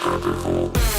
Herbivore.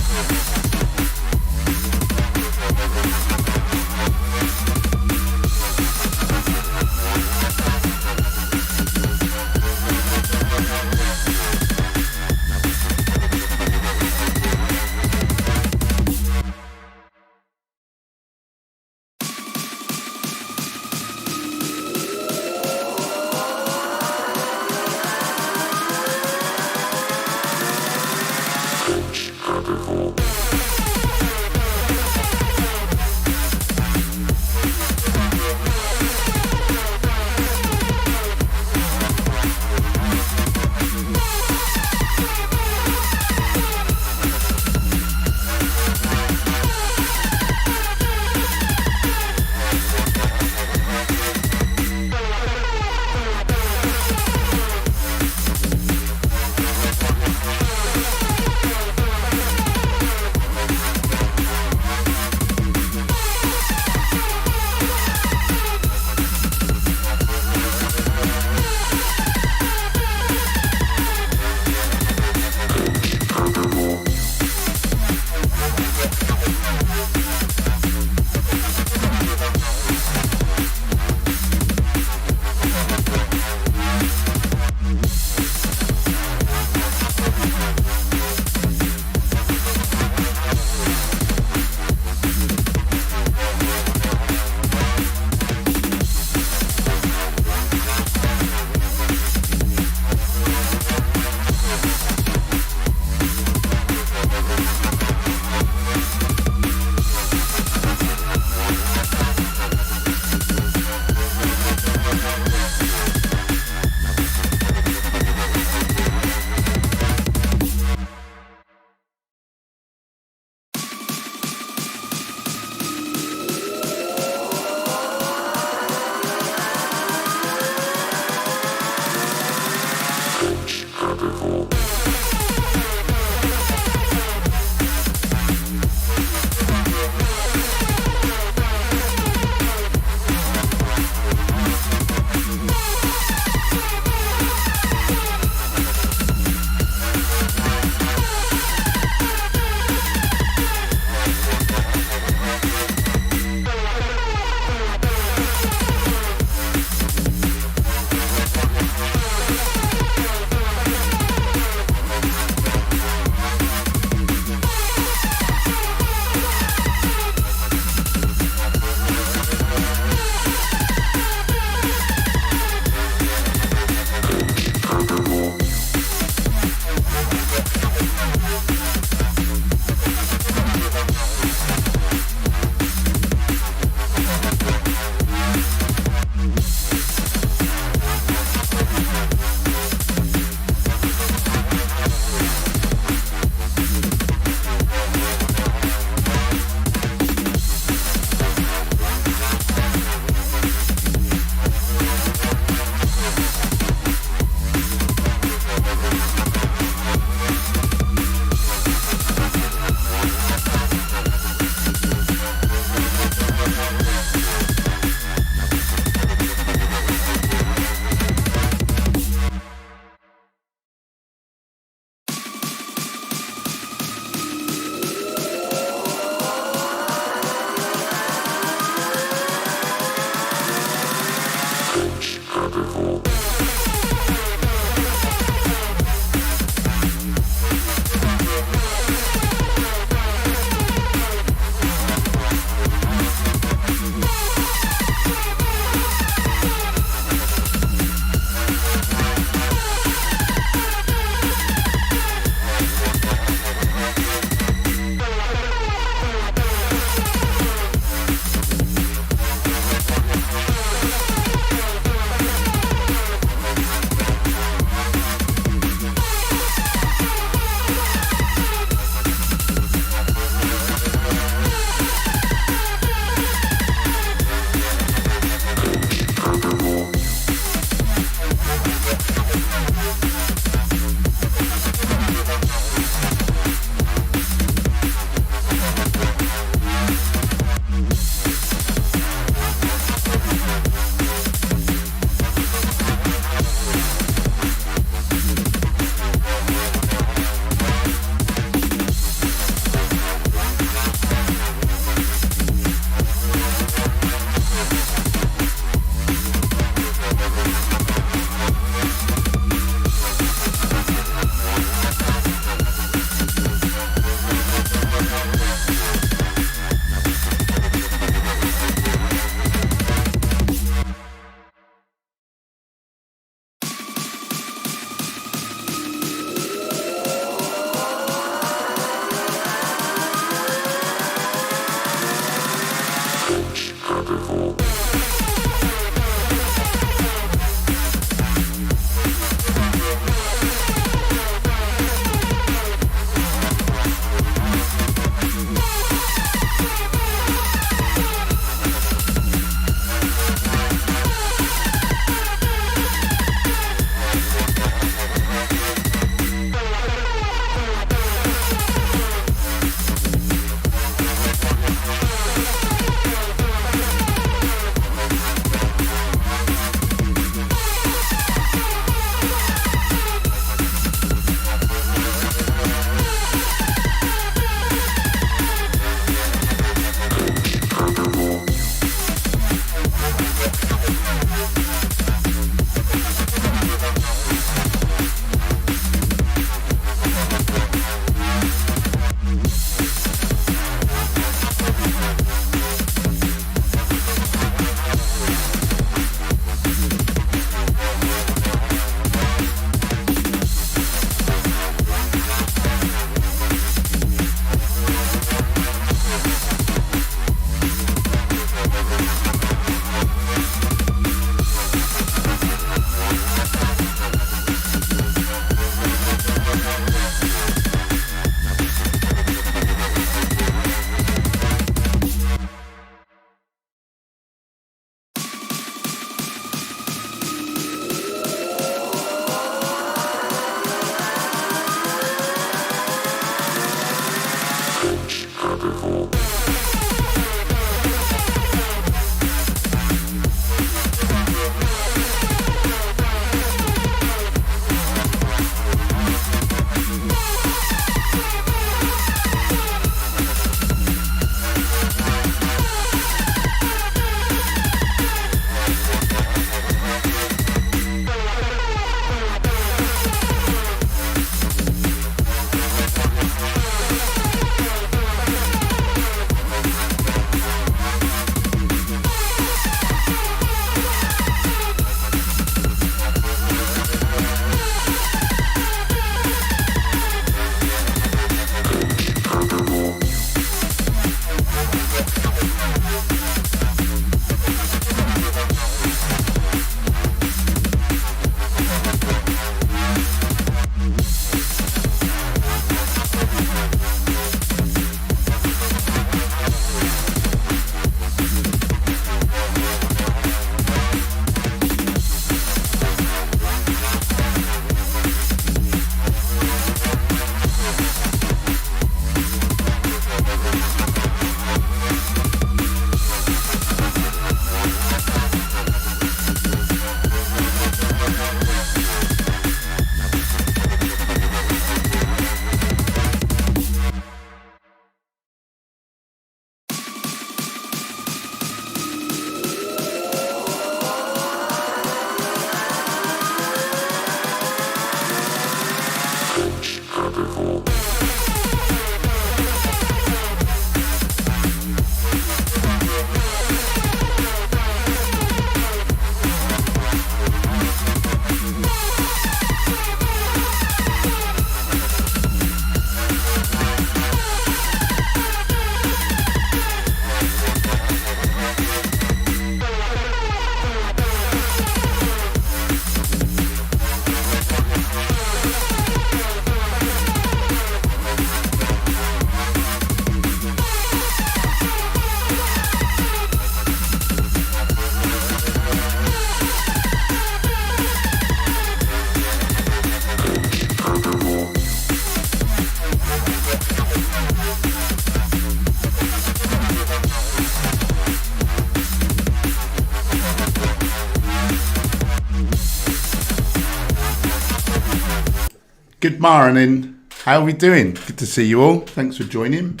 Good morning. How are we doing? Good to see you all. Thanks for joining.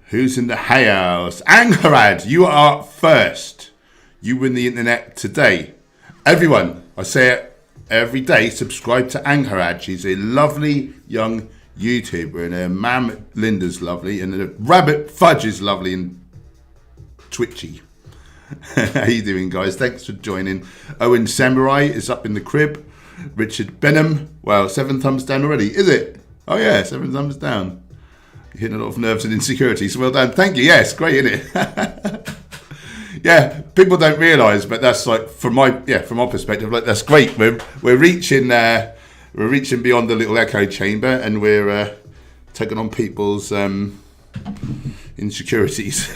Who's in the house? Angharad, you are first. You win the internet today. Everyone, I say it every day, subscribe to Angharad. She's a lovely young YouTuber, and her mum Linda's lovely, and the rabbit Fudge is lovely and twitchy. How you doing, guys? Thanks for joining. Owen Samurai is up in the crib. Richard Benham. Wow, 7 thumbs down already, is it? Oh yeah, 7 thumbs down. Hitting a lot of nerves and insecurities. Well done. Thank you. Yes, great, isn't it? Yeah, people don't realise, but that's like from our perspective, like that's great. We're reaching beyond the little echo chamber, and we're taking on people's insecurities.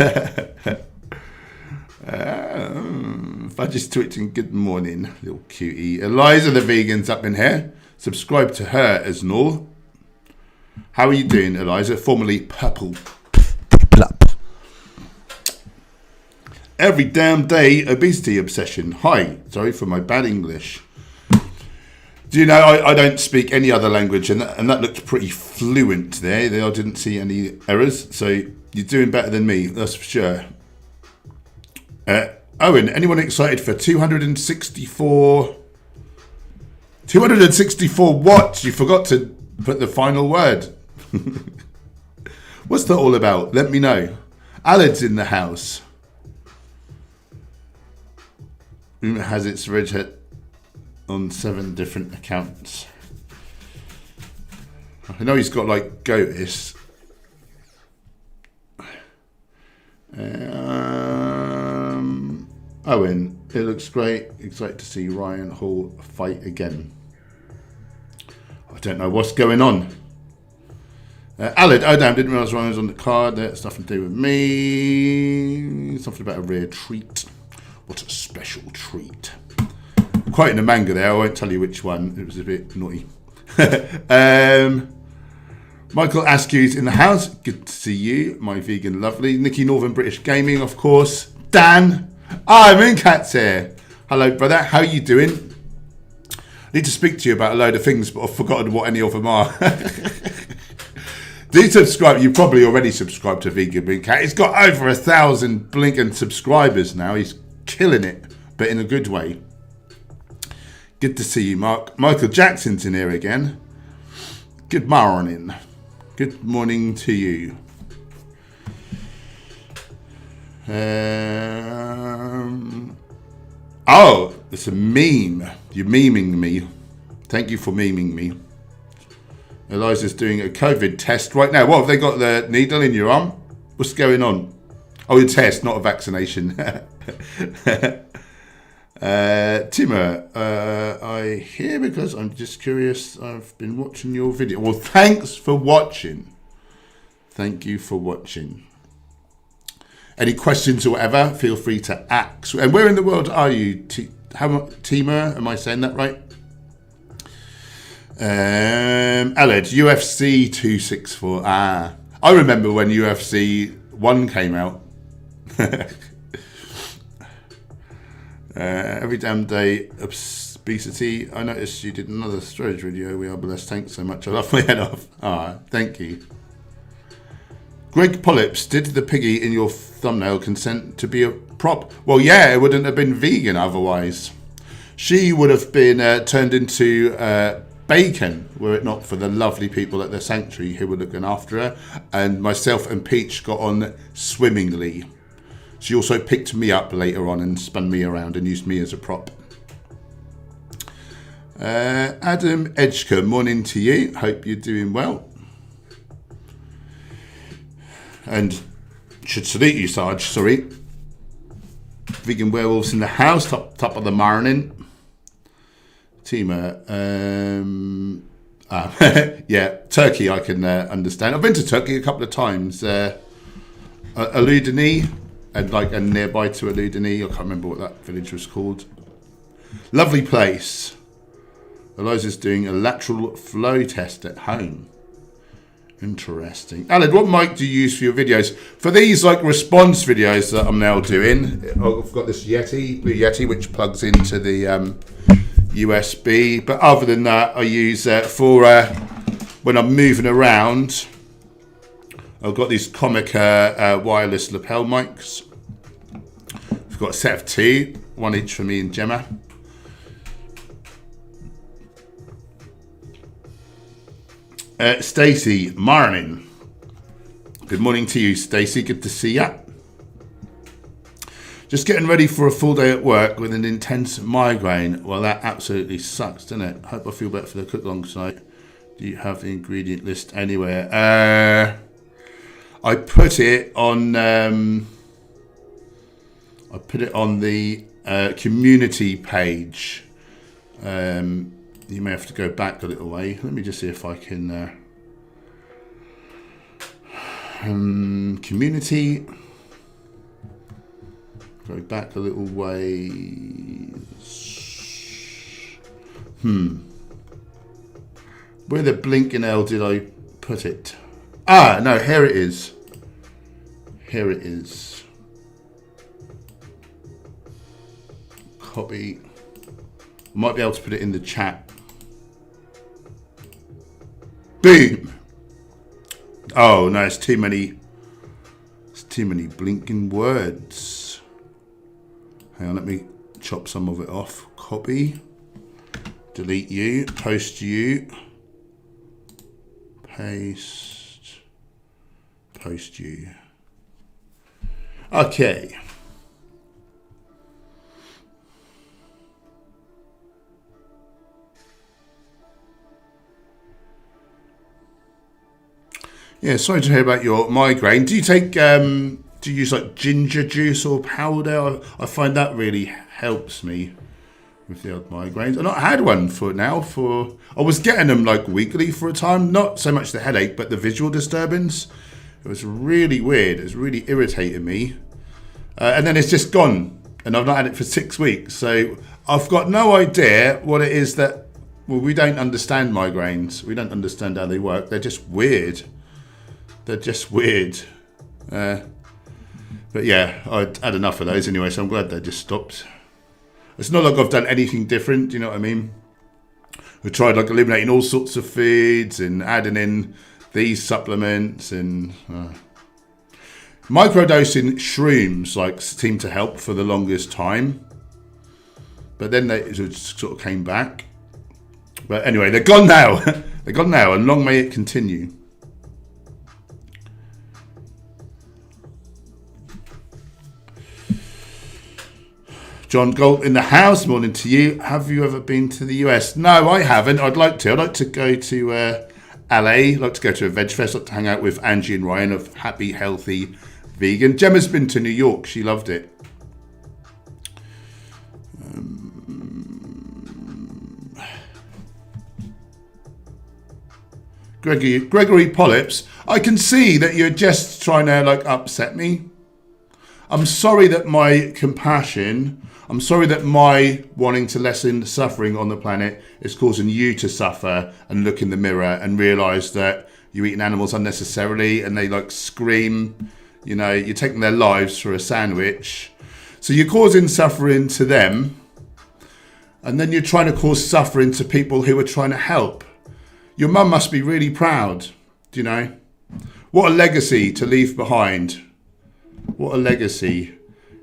Fudge is twitching. Good morning, little cutie. Eliza the vegan's up in here. Subscribe to her as Noel. How are you doing, Eliza? Formerly Purple. Every damn day obesity obsession. Hi, sorry for my bad English. Do you know, I don't speak any other language, and that looked pretty fluent there. I didn't see any errors, so you're doing better than me, that's for sure. Owen, anyone excited for 264? 264 what? You forgot to put the final word. What's that all about? Let me know. Alad's in the house. Rumor has its Redhead on 7 different accounts. I know he's got like Goatis. Owen, it looks great. Excited to see Ryan Hall fight again. I don't know what's going on. Alad, oh damn, didn't realise Ryan was on the card. That's nothing to do with me. Something about a rare treat. What a special treat. Quite in the manga there. I won't tell you which one. It was a bit naughty. Michael Askew's in the house. Good to see you, my vegan lovely. Nikki Northern British Gaming, of course. Dan. Mooncat's here. Hello, brother. How are you doing? I need to speak to you about a load of things, but I've forgotten what any of them are. Do subscribe. You probably already subscribed to Vegan Mooncat. He's got over 1,000 blinking subscribers now. He's killing it, but in a good way. Good to see you, Mark. Michael Jackson's in here again. Good morning. Good morning to you. Oh, it's a meme. You're memeing me. Thank you for memeing me. Eliza's doing a COVID test right now. What, have they got the needle in your arm? What's going on? Oh, a test, not a vaccination. Timur, I hear because I'm just curious. I've been watching your video. Well, thanks for watching. Thank you for watching. Any questions or whatever, feel free to ask. And where in the world are you? Timur, am I saying that right? Aled, UFC 264. I remember when UFC 1 came out. Every damn day obesity. I noticed you did another storage video. We are blessed. Thanks so much. I laughed my head off. Thank you. Greg Polyps, did the piggy in your thumbnail consent to be a prop? Well, yeah, it wouldn't have been vegan otherwise. She would have been turned into bacon were it not for the lovely people at the sanctuary who were looking after her. And myself and Peach got on swimmingly. She also picked me up later on and spun me around and used me as a prop. Adam Edgecombe, morning to you. Hope you're doing well. And should salute you, Sarge. Sorry. Vegan werewolves in the house. Top of the morning. Tima. Yeah, Turkey I can understand. I've been to Turkey a couple of times. Aludini. And nearby to Aludini. I can't remember what that village was called. Lovely place. Eliza's doing a lateral flow test at home. Interesting. Alan, what mic do you use for your videos? For these like response videos that I'm now doing, I've got this Blue Yeti, which plugs into the USB. But other than that, I use for when I'm moving around. I've got these Comica wireless lapel mics. I've got a set of 2, one each for me and Gemma. Stacey, morning. Good morning to you, Stacey. Good to see ya. Just getting ready for a full day at work with an intense migraine. Well, that absolutely sucks, doesn't it? Hope I feel better for the cook along tonight. Do you have the ingredient list anywhere? I put it on the community page. You may have to go back a little way. Let me just see if I can community, go back a little way. Where the blinking hell did I put it? Ah, no, here it is. Here it is. Copy. Might be able to put it in the chat. Boom. Oh no, it's too many. It's too many blinking words. Hang on, let me chop some of it off. Copy. Delete you. Post you. Paste. Post you. Okay. Yeah, sorry to hear about your migraine. Do you take, do you use like ginger juice or powder? I find that really helps me with the odd migraines. I've not had one for now. I was getting them like weekly for a time. Not so much the headache, but the visual disturbance. It was really weird. It was really irritating me. And then it's just gone. And I've not had it for 6 weeks. So I've got no idea what it is that, well, we don't understand migraines. We don't understand how they work. They're just weird. They're just weird. But yeah, I'd had enough of those anyway, so I'm glad they just stopped. It's not like I've done anything different, do you know what I mean? We tried like eliminating all sorts of foods and adding in these supplements and microdosing shrooms like seemed to help for the longest time. But then they sort of came back. But anyway, they're gone now. They're gone now, and long may it continue. John Galt in the house, morning to you. Have you ever been to the US? No, I haven't. I'd like to. I'd like to go to LA. I'd like to go to a veg fest. I'd like to hang out with Angie and Ryan of Happy Healthy Vegan. Gemma's been to New York. She loved it. Gregory Polyps. I can see that you're just trying to like upset me. I'm sorry that my compassion, I'm sorry that my wanting to lessen suffering on the planet is causing you to suffer and look in the mirror and realise that you're eating animals unnecessarily and they like scream, you know, you're taking their lives for a sandwich. So you're causing suffering to them and then you're trying to cause suffering to people who are trying to help. Your mum must be really proud, do you know? What a legacy to leave behind. What a legacy.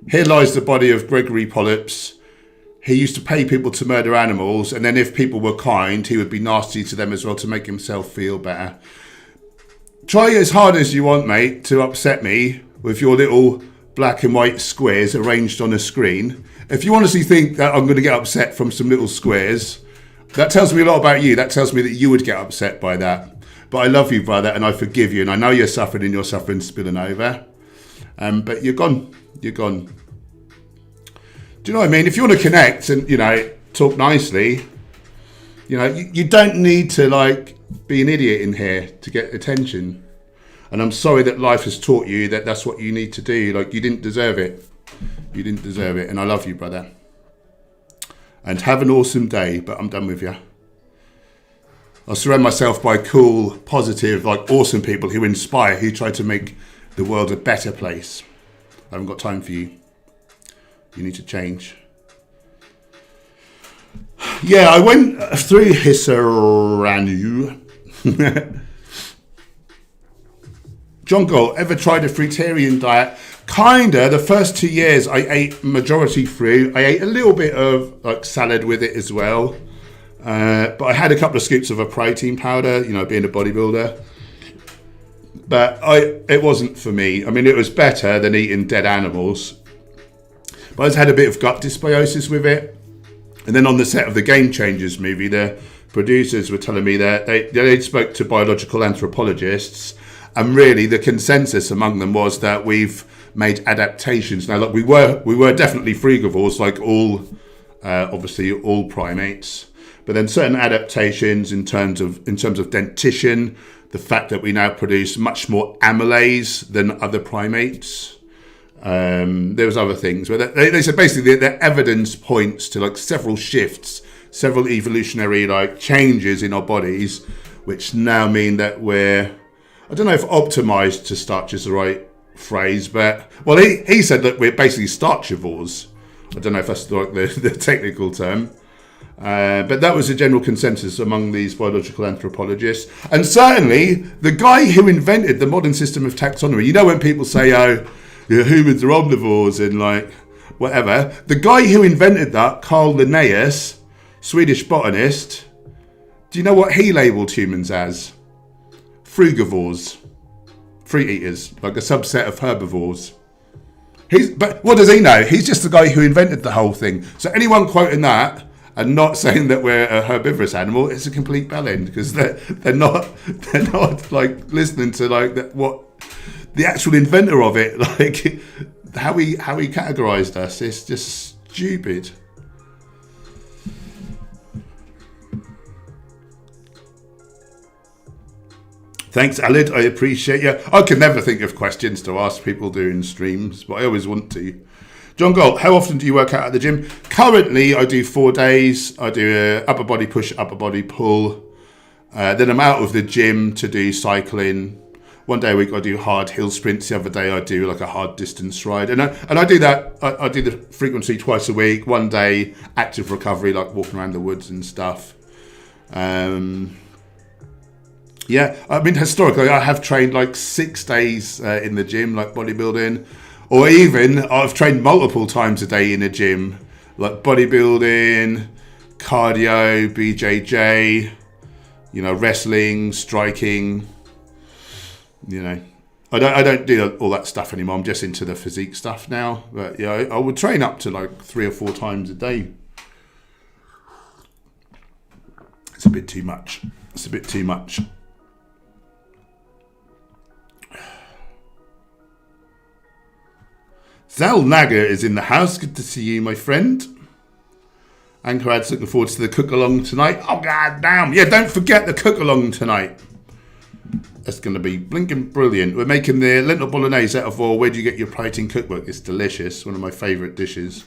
Here lies the body of Gregory Polyps. He used to pay people to murder animals, and then if people were kind, he would be nasty to them as well to make himself feel better. Try as hard as you want, mate, to upset me with your little black and white squares arranged on a screen. If you honestly think that I'm going to get upset from some little squares, that tells me a lot about you. That tells me that you would get upset by that. But I love you, brother, and I forgive you, and I know you're suffering and your suffering's spilling over. But you're gone. You're gone. Do you know what I mean? If you want to connect and, you know, talk nicely, you know, you don't need to, like, be an idiot in here to get attention. And I'm sorry that life has taught you that that's what you need to do. Like, you didn't deserve it. You didn't deserve it. And I love you, brother. And have an awesome day, but I'm done with you. I'll surround myself by cool, positive, like, awesome people who inspire, who try to make the world a better place. I haven't got time for you. You need to change. Yeah, I went through Hisaranu. John Gold, ever tried a fruitarian diet? Kinda. The first 2 years I ate majority fruit. I ate a little bit of like salad with it as well. But I had a couple of scoops of a protein powder, you know, being a bodybuilder. But it wasn't for me. I mean, it was better than eating dead animals. But I just had a bit of gut dysbiosis with it. And then on the set of the Game Changers movie, the producers were telling me that they spoke to biological anthropologists And really, the consensus among them was that we've made adaptations. Now, look, we were definitely frugivores, like obviously all primates. But then certain adaptations in terms of dentition, the fact that we now produce much more amylase than other primates. There was other things, but they said basically the evidence points to like several shifts, several evolutionary like changes in our bodies, which now mean that we're, I don't know if optimized to starch is the right phrase, but well, he said that we're basically starchivores. I don't know if that's like the technical term. But that was the general consensus among these biological anthropologists. And certainly, the guy who invented the modern system of taxonomy, you know when people say, oh, humans are omnivores and like whatever, the guy who invented that, Carl Linnaeus, Swedish botanist, do you know what he labelled humans as? Frugivores. Fruit eaters, like a subset of herbivores. But what does he know? He's just the guy who invented the whole thing. So anyone quoting that and not saying that we're a herbivorous animal, it's a complete bellend, because they're not like listening to like what the actual inventor of it, like how he categorized us. It's just stupid. Thanks, Alid. I appreciate you. I can never think of questions to ask people doing streams, but I always want to. John Gold, how often do you work out at the gym? Currently, I do 4 days. I do a upper body push, upper body pull. Then I'm out of the gym to do cycling. 1 day a week I do hard hill sprints. The other day I do like a hard distance ride. And I do that. I do the frequency twice a week. 1 day active recovery, like walking around the woods and stuff. Yeah, I mean, historically, I have trained like 6 days in the gym, like bodybuilding. Or even, I've trained multiple times a day in a gym, like bodybuilding, cardio, BJJ, wrestling, striking. I don't do all that stuff anymore. I'm just into the physique stuff now. But yeah, I would train up to like 3 or 4 times a day. It's a bit too much. Zal Naga is in the house. Good to see you, my friend. Anchorad's looking forward to the cook-along tonight. Oh, god damn. Yeah, don't forget the cook-along tonight. That's going to be blinking brilliant. We're making the lentil bolognese out of oil. Where do you get your protein cookbook? It's delicious. One of my favourite dishes.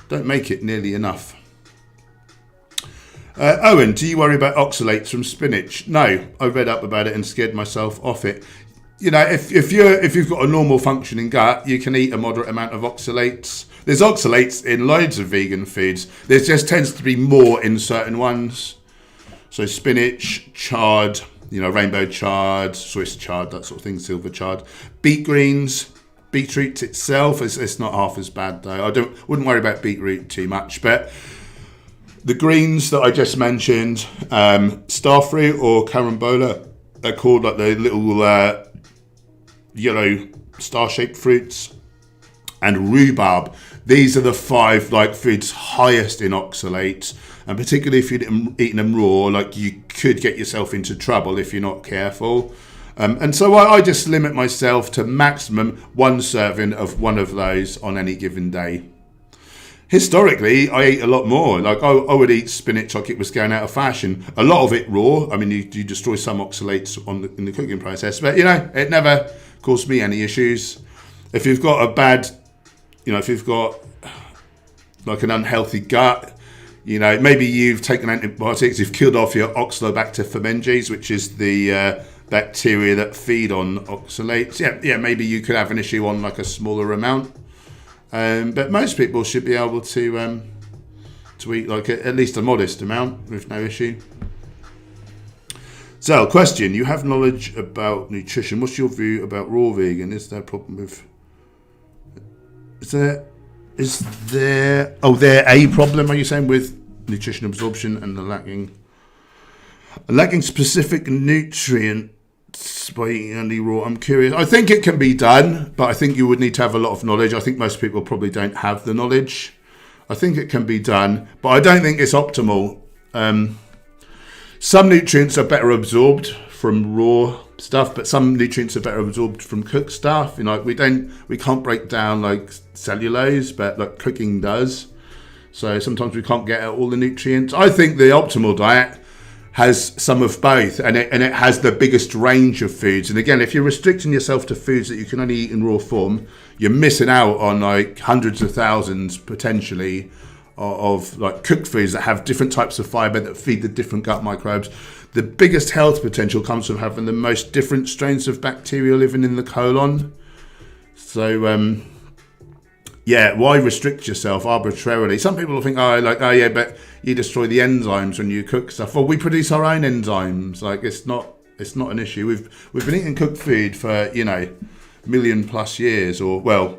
Don't make it nearly enough. Owen, do you worry about oxalates from spinach? No, I read up about it and scared myself off it. If you've got a normal functioning gut, you can eat a moderate amount of oxalates. There's oxalates in loads of vegan foods. There just tends to be more in certain ones. So spinach, chard, rainbow chard, Swiss chard, that sort of thing, silver chard. Beet greens, beetroot itself, it's not half as bad though. Wouldn't worry about beetroot too much, but the greens that I just mentioned, starfruit or carambola, they're called like the little yellow star-shaped fruits, and rhubarb. These are the 5 like foods highest in oxalates, and particularly if you're eating them raw, like you could get yourself into trouble if you're not careful. And so I just limit myself to maximum 1 serving of one of those on any given day. Historically, I ate a lot more. Like I would eat spinach like it was going out of fashion. A lot of it raw. I mean, you destroy some oxalates in the cooking process, but it never caused me any issues. If you've got a bad, if you've got like an unhealthy gut, maybe you've taken antibiotics, you've killed off your Oxalobacter fermenges, which is the bacteria that feed on oxalates. Yeah, maybe you could have an issue on like a smaller amount. But most people should be able to eat like at least a modest amount with no issue. So, question: you have knowledge about nutrition. What's your view about raw vegan? Is there a problem with? Is there a problem? Are you saying with nutrition absorption and the lacking specific nutrients by eating only raw? I'm curious. I think it can be done, but I think you would need to have a lot of knowledge. I think most people probably don't have the knowledge. I think it can be done, but I don't think it's optimal. Some nutrients are better absorbed from raw stuff, but some nutrients are better absorbed from cooked stuff. You know, we can't break down like cellulose, but like cooking does. So sometimes we can't get all the nutrients. I think the optimal diet has some of both, and it has the biggest range of foods. And again, if you're restricting yourself to foods that you can only eat in raw form, you're missing out on like hundreds of thousands potentially of like cooked foods that have different types of fiber that feed the different gut microbes. The biggest health potential comes from having the most different strains of bacteria living in the colon. So yeah, why restrict yourself arbitrarily? Some people will think, oh yeah, but you destroy the enzymes when you cook stuff. Well, we produce our own enzymes. Like it's not an issue. We've been eating cooked food for, you know, million plus years, or well,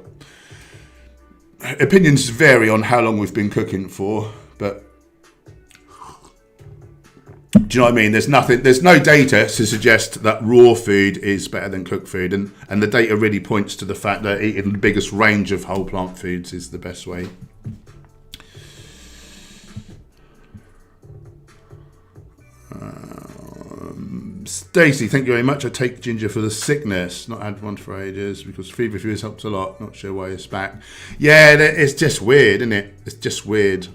opinions vary on how long we've been cooking for, but do you know what I mean? There's no data to suggest that raw food is better than cooked food, and the data really points to the fact that eating the biggest range of whole plant foods is the best way. Stacey, thank you very much. I take ginger for the sickness. Not had one for ages because feverfews helps a lot. Not sure why it's back. Yeah, it's just weird, isn't it? It's just weird.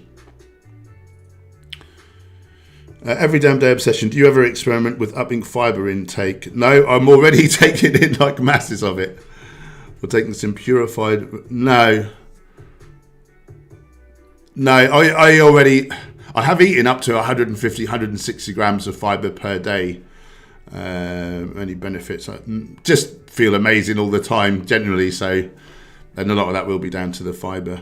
Every damn day obsession. Do you ever experiment with upping fibre intake? No, I'm already taking in like masses of it. We're taking some purified. No, I have eaten up to 150, 160 grams of fibre per day. Any benefits? I just feel amazing all the time generally, so and a lot of that will be down to the fibre.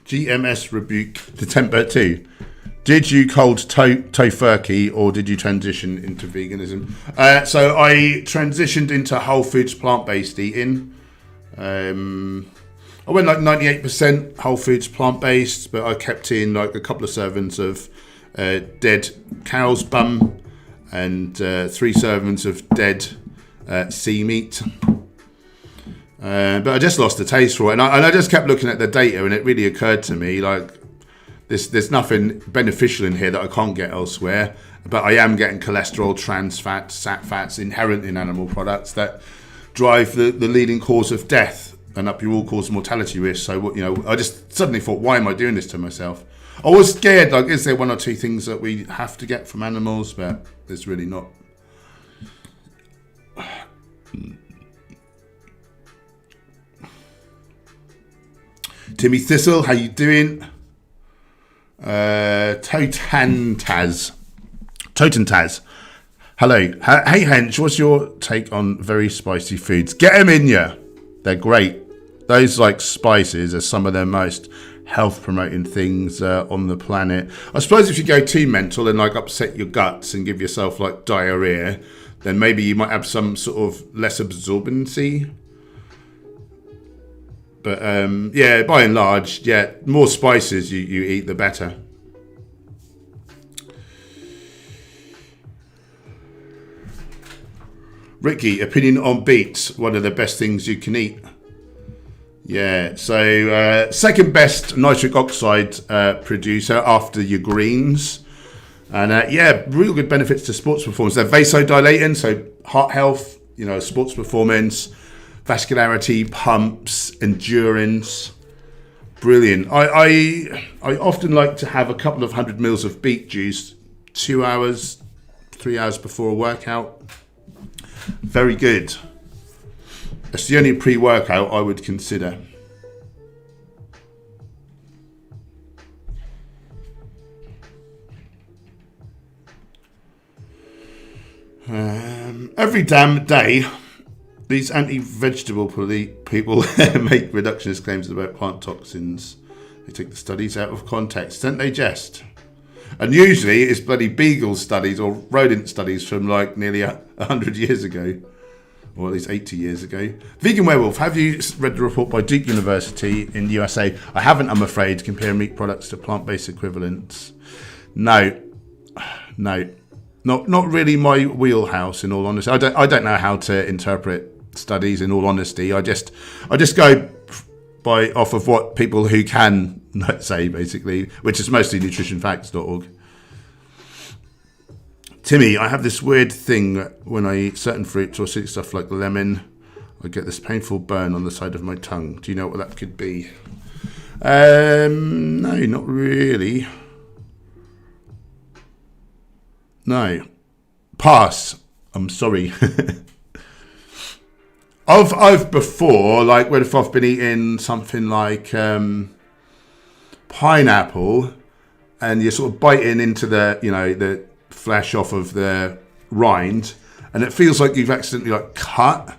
GMS rebuke the temper too. Did you cold tofurkey or did you transition into veganism? So I transitioned into whole foods plant-based eating. I went like 98% whole foods plant-based, but I kept in like a couple of servings of dead cow's bum and 3 servings of dead sea meat. But I just lost the taste for it, and I just kept looking at the data, and it really occurred to me like there's nothing beneficial in here that I can't get elsewhere. But I am getting cholesterol, trans fats, sat fats inherent in animal products that drive the leading cause of death and up your all-cause mortality risk. So you know, I just suddenly thought, why am I doing this to myself? I was scared. Like, is there 1 or 2 things that we have to get from animals? But there's really not. Timmy Thistle, how you doing? Totantaz. Hello. Hey Hench, what's your take on very spicy foods? Get them in ya. They're great. Those like spices are some of the most health promoting things on the planet. I suppose if you go too mental and like upset your guts and give yourself like diarrhea, then maybe you might have some sort of less absorbency. But yeah, by and large, yeah, more spices you eat, the better. Ricky, opinion on beets, one of the best things you can eat. Yeah, so second best nitric oxide producer after your greens. And yeah, real good benefits to sports performance. They're vasodilating, so heart health, you know, sports performance, vascularity, pumps, endurance. Brilliant. I often like to have a couple of 100 mils of beet juice 2 hours, 3 hours before a workout. Very good. That's the only pre-workout I would consider. Every damn day, these anti-vegetable people make reductionist claims about plant toxins. They take the studies out of context, don't they, jest? And usually it's bloody beagle studies or rodent studies from like nearly 100 years ago, or at least 80 years ago. Vegan Werewolf, have you read the report by Duke University in the USA? I haven't, I'm afraid, comparing meat products to plant-based equivalents. No, not really my wheelhouse, in all honesty. I don't know how to interpret studies, in all honesty. I just go off of what people who can say, basically, which is mostly nutritionfacts.org. Timmy, I have this weird thing when I eat certain fruits or sweet stuff like lemon, I get this painful burn on the side of my tongue. Do you know what that could be? No, not really. No. Pass. I'm sorry. I've before, like when if I've been eating something like pineapple, and you're sort of biting into the flesh off of the rind, and it feels like you've accidentally like cut.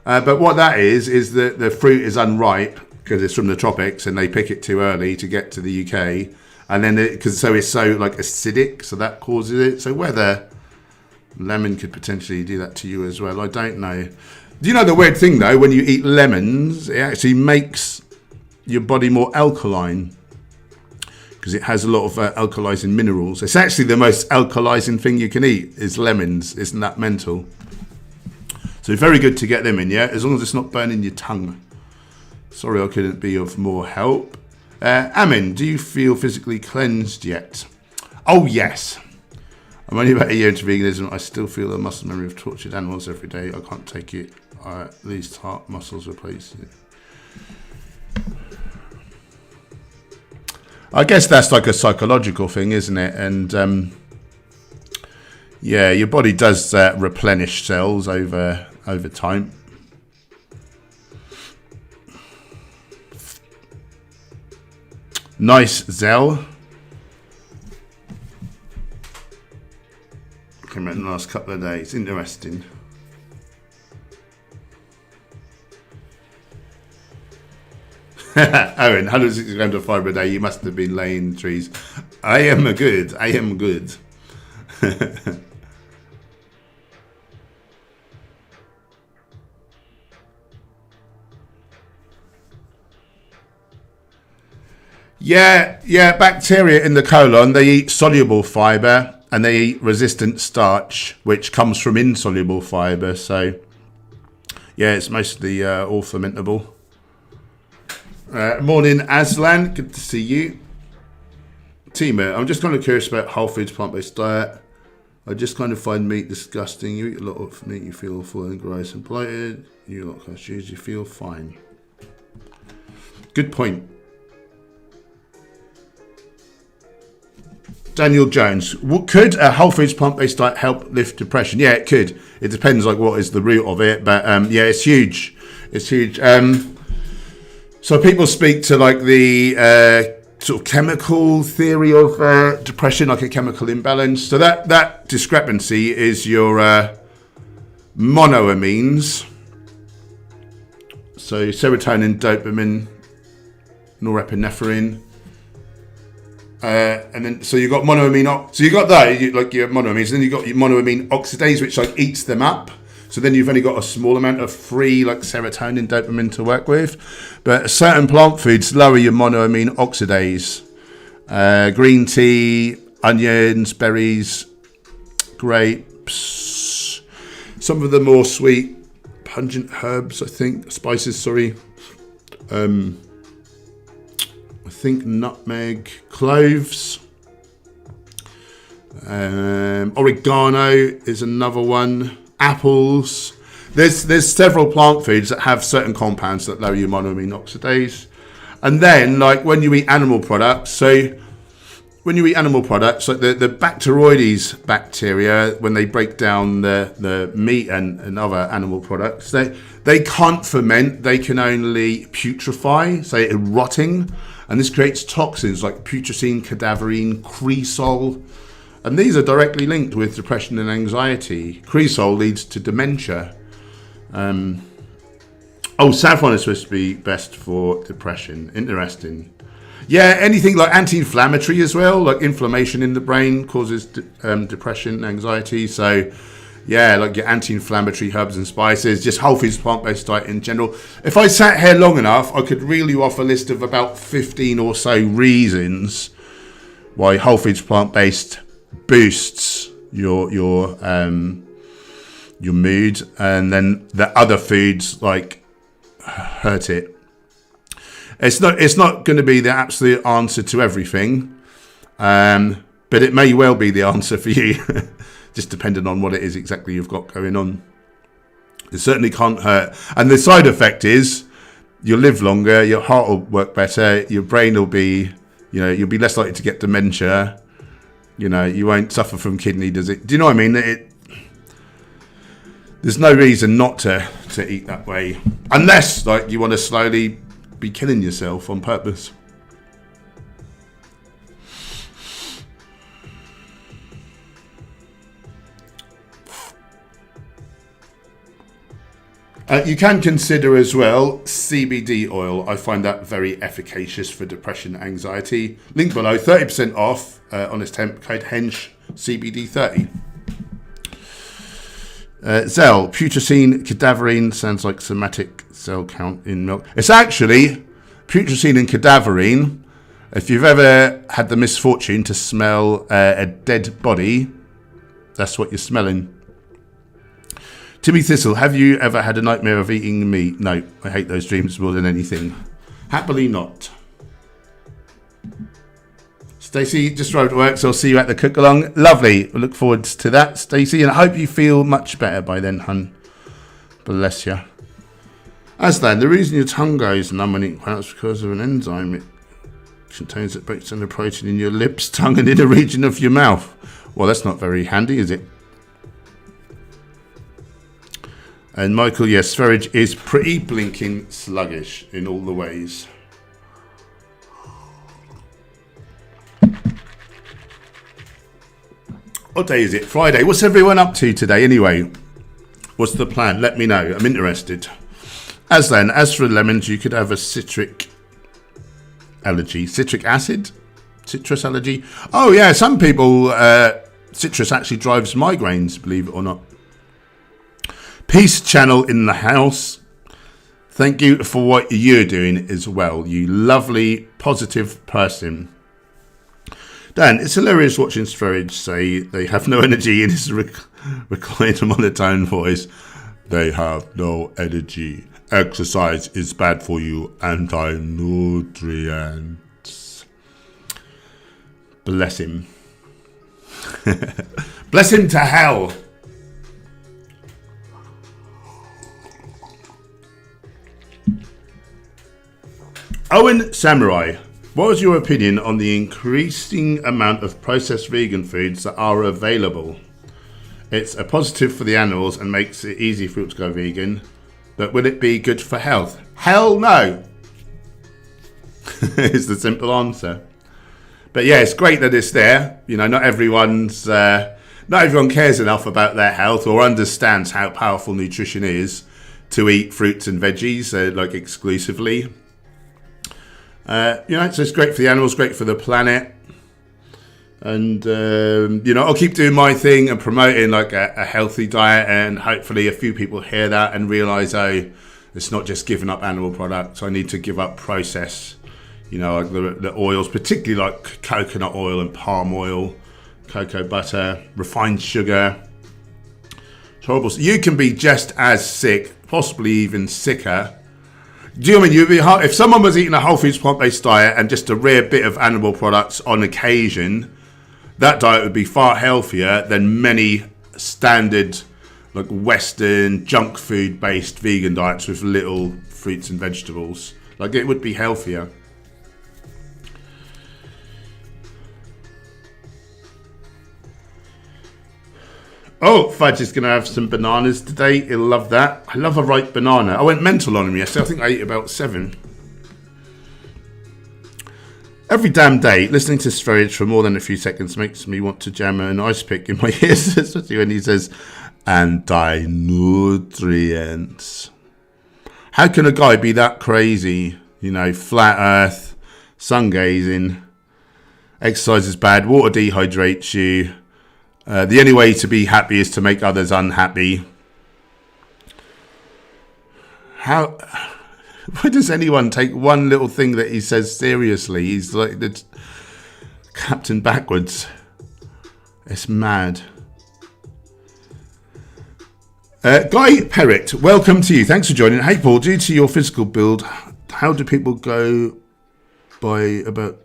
But what that is that the fruit is unripe because it's from the tropics, and they pick it too early to get to the UK, and then it's so like acidic, so that causes it. So whether lemon could potentially do that to you as well, I don't know. Do you know the weird thing though? When you eat lemons, it actually makes your body more alkaline because it has a lot of alkalizing minerals. It's actually the most alkalizing thing you can eat is lemons. Isn't that mental? So very good to get them in, yeah? As long as it's not burning your tongue. Sorry I couldn't be of more help. Amin, do you feel physically cleansed yet? Oh, yes. I'm only about a year into veganism. I still feel a muscle memory of tortured animals every day. I can't take it. At least heart muscles replace it. I guess that's like a psychological thing, isn't it? And yeah, your body does replenish cells over time. Nice, Zell. Came out in the last couple of days. Interesting. Owen, 160 grams of fibre a day. You must have been laying trees. I am good. Yeah. Bacteria in the colon, they eat soluble fibre and they eat resistant starch, which comes from insoluble fibre. So, yeah, it's mostly all fermentable. Morning, Aslan. Good to see you. Tima, I'm just kind of curious about whole foods, plant-based diet. I just kind of find meat disgusting. You eat a lot of meat, you feel full and gross and bloated. You eat a lot of cashews, you feel fine. Good point. Daniel Jones, could a whole foods plant-based diet help lift depression? Yeah, it could. It depends like what is the root of it, but yeah, it's huge. It's huge. So people speak to like the sort of chemical theory of depression, like a chemical imbalance. So that discrepancy is your monoamines. So serotonin, dopamine, norepinephrine. And then, so you got monoamine. So you got that, like your monoamines. And then you got your monoamine oxidase, which like eats them up. So then you've only got a small amount of free, like serotonin, dopamine to work with. But certain plant foods lower your monoamine oxidase. Green tea, onions, berries, grapes. Some of the more sweet, pungent herbs, spices. Sorry. I think nutmeg, cloves, oregano is another one, apples. There's several plant foods that have certain compounds that lower your monoamine oxidase. And then, like when you eat animal products, like the Bacteroides bacteria, when they break down the meat and other animal products, they can't ferment, they can only putrefy, so rotting. And this creates toxins like putrescine, cadaverine, cresol. And these are directly linked with depression and anxiety. Cresol leads to dementia. Saffron is supposed to be best for depression. Interesting. Yeah, anything like anti-inflammatory as well, like inflammation in the brain causes depression, anxiety. So, yeah, like your anti-inflammatory herbs and spices, just whole foods, plant-based diet in general. If I sat here long enough, I could reel you off a list of about 15 or so reasons why whole foods, plant-based boosts your mood, and then the other foods like hurt it. It's not going to be the absolute answer to everything, but it may well be the answer for you, just depending on what it is exactly you've got going on. It certainly can't hurt. And the side effect is you'll live longer, your heart will work better, your brain will be, you'll be less likely to get dementia, you won't suffer from kidney disease. Do you know what I mean? There's no reason not to eat that way, unless like you want to slowly be killing yourself on purpose. You can consider as well CBD oil. I find that very efficacious for depression, anxiety. Link below, 30% off on this temp code Hench CBD30. Zell, putrescine, cadaverine, sounds like somatic cell count in milk. It's actually putrescine and cadaverine. If you've ever had the misfortune to smell a dead body, that's what you're smelling. Timmy Thistle, have you ever had a nightmare of eating meat? No, I hate those dreams more than anything. Happily not. Stacey, just arrived at work, so I'll see you at the cook along. Lovely. I look forward to that, Stacey, and I hope you feel much better by then, hun. Bless you. Aslan, the reason your tongue goes numb when it is because of an enzyme. It contains that breaks down the protein in your lips, tongue, and in the region of your mouth. Well, that's not very handy, is it? And Michael, yes, Sverige is pretty blinking sluggish in all the ways. What day is it? Friday. What's everyone up to today anyway? What's the plan? Let me know. I'm interested. Aslan, as for lemons, you could have a citric allergy. Citric acid? Citrus allergy? Oh yeah, some people, citrus actually drives migraines, believe it or not. Peace channel in the house. Thank you for what you're doing as well, you lovely, positive person. Dan, it's hilarious watching Sverige say they have no energy in his reclined monotone voice. They have no energy. Exercise is bad for you. Anti-nutrients. Bless him. Bless him to hell. Owen Samurai, what was your opinion on the increasing amount of processed vegan foods that are available? It's a positive for the animals and makes it easy for it to go vegan, but will it be good for health? Hell no! Is the simple answer. But yeah, it's great that it's there. Not everyone cares enough about their health or understands how powerful nutrition is to eat fruits and veggies like exclusively. So it's great for the animals, great for the planet. And, I'll keep doing my thing and promoting like a healthy diet, and hopefully a few people hear that and realise, it's not just giving up animal products. I need to give up process, like the oils, particularly like coconut oil and palm oil, cocoa butter, refined sugar. It's horrible. You can be just as sick, possibly even sicker. Do you know what I mean? You'd be hard, if someone was eating a whole foods plant-based diet and just a rare bit of animal products on occasion, that diet would be far healthier than many standard like Western junk food based vegan diets with little fruits and vegetables. Like, it would be healthier. Oh, Fudge is going to have some bananas today. He'll love that. I love a ripe banana. I went mental on him yesterday. I think I ate about 7. Every damn day, listening to Sverige for more than a few seconds makes me want to jam an ice pick in my ears, especially when he says anti-nutrients. How can a guy be that crazy? Flat earth, sun gazing. Exercise is bad. Water dehydrates you. The only way to be happy is to make others unhappy. Why does anyone take one little thing that he says seriously? He's like the Captain Backwards. It's mad. Guy Perrott, welcome to you. Thanks for joining. Hey Paul, due to your physical build, how do people go by about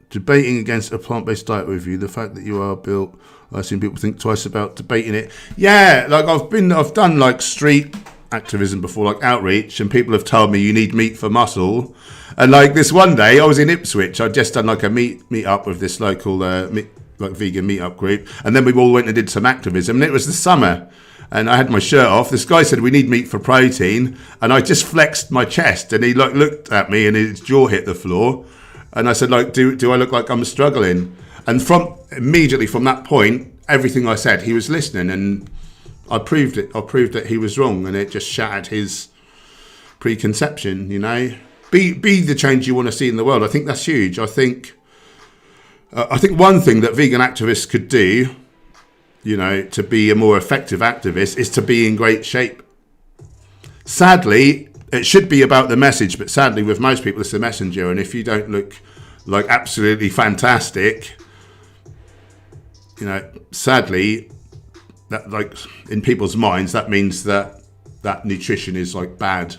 debating against a plant-based diet with you? The fact that you are built, I've seen people think twice about debating it. Yeah, like I've done like street activism before, like outreach, and people have told me you need meat for muscle. And like this one day, I was in Ipswich. I'd just done like a meet up with this local vegan meetup group, and then we all went and did some activism. And it was the summer, and I had my shirt off. This guy said we need meat for protein, and I just flexed my chest, and he like looked at me, and his jaw hit the floor. And I said, like, do I look like I'm struggling? And immediately from that point, everything I said, he was listening, and I proved it. I proved that he was wrong, and it just shattered his preconception. You know, be the change you want to see in the world. I think that's huge. I think one thing that vegan activists could do, you know, to be a more effective activist, is to be in great shape. Sadly, it should be about the message, but sadly, with most people, it's the messenger. And if you don't look like absolutely fantastic, you know, sadly, that like in people's minds, that means that nutrition is like bad.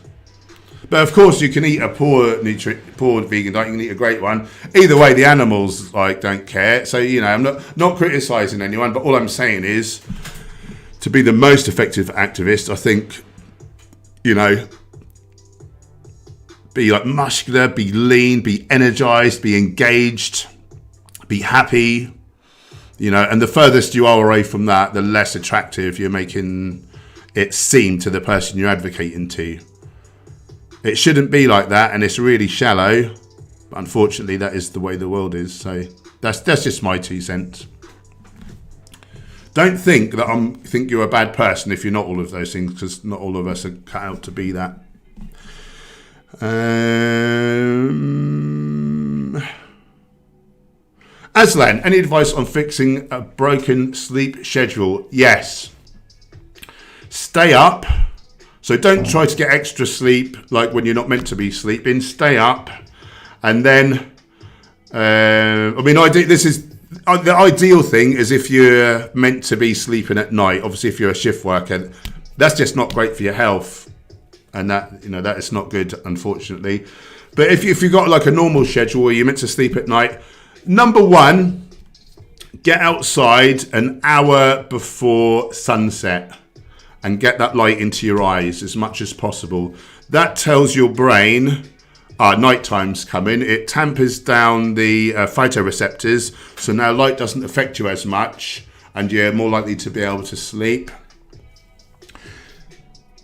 But of course, you can eat a poor vegan diet. You can eat a great one. Either way, the animals like don't care. So you know, I'm not criticizing anyone, but all I'm saying is, to be the most effective activist, I think, you know, be like muscular, be lean, be energized, be engaged, be happy. You know, and the furthest you are away from that, the less attractive you're making it seem to the person you're advocating to. It shouldn't be like that, and it's really shallow. But unfortunately, that is the way the world is. So that's just my 2 cents. Don't think that think you're a bad person if you're not all of those things, because not all of us are cut out to be that. Aslan, any advice on fixing a broken sleep schedule? Yes. Stay up. So don't try to get extra sleep like when you're not meant to be sleeping. Stay up. And then, the ideal thing is if you're meant to be sleeping at night. Obviously, if you're a shift worker, that's just not great for your health. And that, you know, that is not good, unfortunately. But if you've got like a normal schedule where you're meant to sleep at night, number 1, get outside an hour before sunset and get that light into your eyes as much as possible. That tells your brain nighttime's coming. It tampers down the photoreceptors, so now light doesn't affect you as much, and you're more likely to be able to sleep.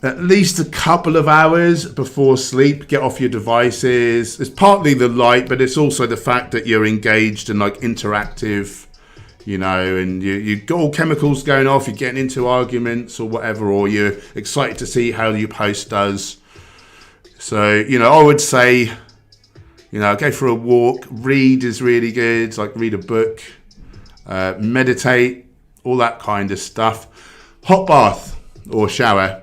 At least a couple of hours before sleep, get off your devices. It's partly the light, but it's also the fact that you're engaged and like interactive, you know, and you've got all chemicals going off, you're getting into arguments or whatever, or you're excited to see how your post does. So, you know, I would say, you know, go for a walk, read is really good, like read a book, meditate, all that kind of stuff. Hot bath or shower.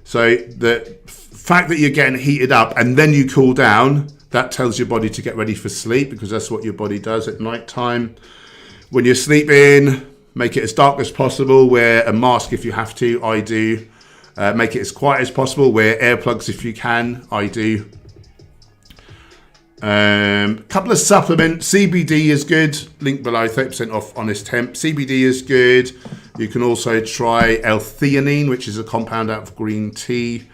So the fact that you're getting heated up and then you cool down, that tells your body to get ready for sleep, because that's what your body does at night time. When you're sleeping, make it as dark as possible. Wear a mask if you have to. I do. Make it as quiet as possible. Wear earplugs if you can. I do. Couple of supplements. CBD is good. Link below, 30% off Honest Hemp. CBD is good. You can also try L-theanine, which is a compound out of green tea.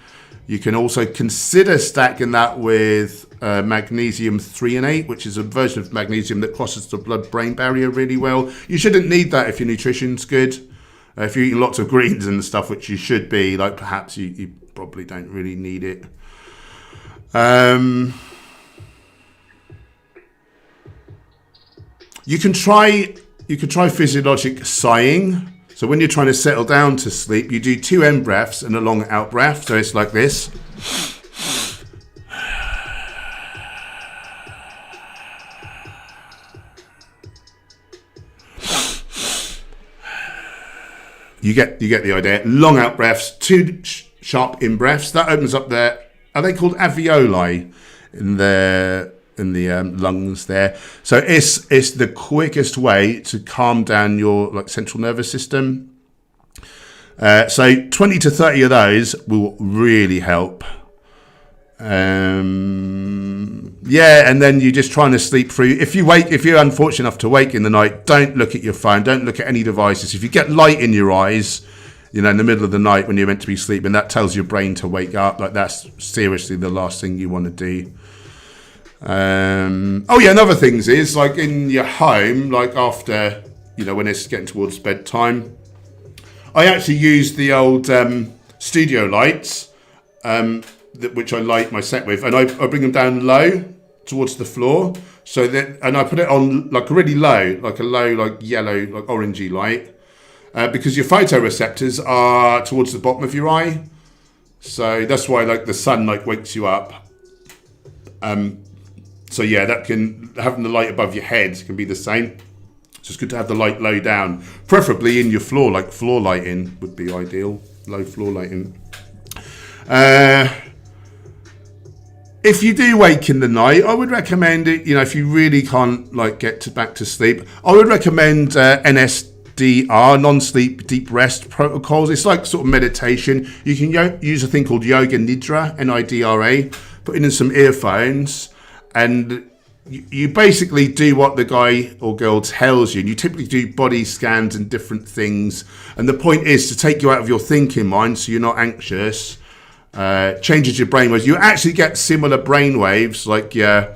You can also consider stacking that with magnesium threonate, which is a version of magnesium that crosses the blood-brain barrier really well. You shouldn't need that if your nutrition's good. If you're eating lots of greens and stuff, which you should be, like perhaps you probably don't really need it. You can try physiologic sighing. So when you're trying to settle down to sleep, you do 2 in breaths and a long out breath. So it's like this. you get the idea. Long out breaths, 2 sharp in breaths. That opens up are they called alveoli in the lungs there? So it's the quickest way to calm down your central nervous system. So 20 to 30 of those will really help. And then you're just trying to sleep through. If you're unfortunate enough to wake in the night, don't look at your phone, don't look at any devices. If you get light in your eyes, in the middle of the night when you're meant to be sleeping, that tells your brain to wake up. That's seriously the last thing you want to do. Another thing is in your home, after, when it's getting towards bedtime, I actually use the old studio lights, which I light my set with, and I bring them down low towards the floor, and I put it on really low, a low, yellow, orangey light, because your photoreceptors are towards the bottom of your eye, so that's why the sun wakes you up. That can, having the light above your head can be the same. So it's good to have the light low down, preferably in your floor, floor lighting would be ideal, low floor lighting. If you do wake in the night, I would recommend it, if you really can't get back to sleep, I would recommend NSDR, non-sleep deep rest protocols. It's sort of meditation. You can use a thing called Yoga Nidra, Nidra, put in some earphones, and you basically do what the guy or girl tells you. And you typically do body scans and different things. And the point is to take you out of your thinking mind so you're not anxious. Changes your brainwaves. You actually get similar brainwaves like your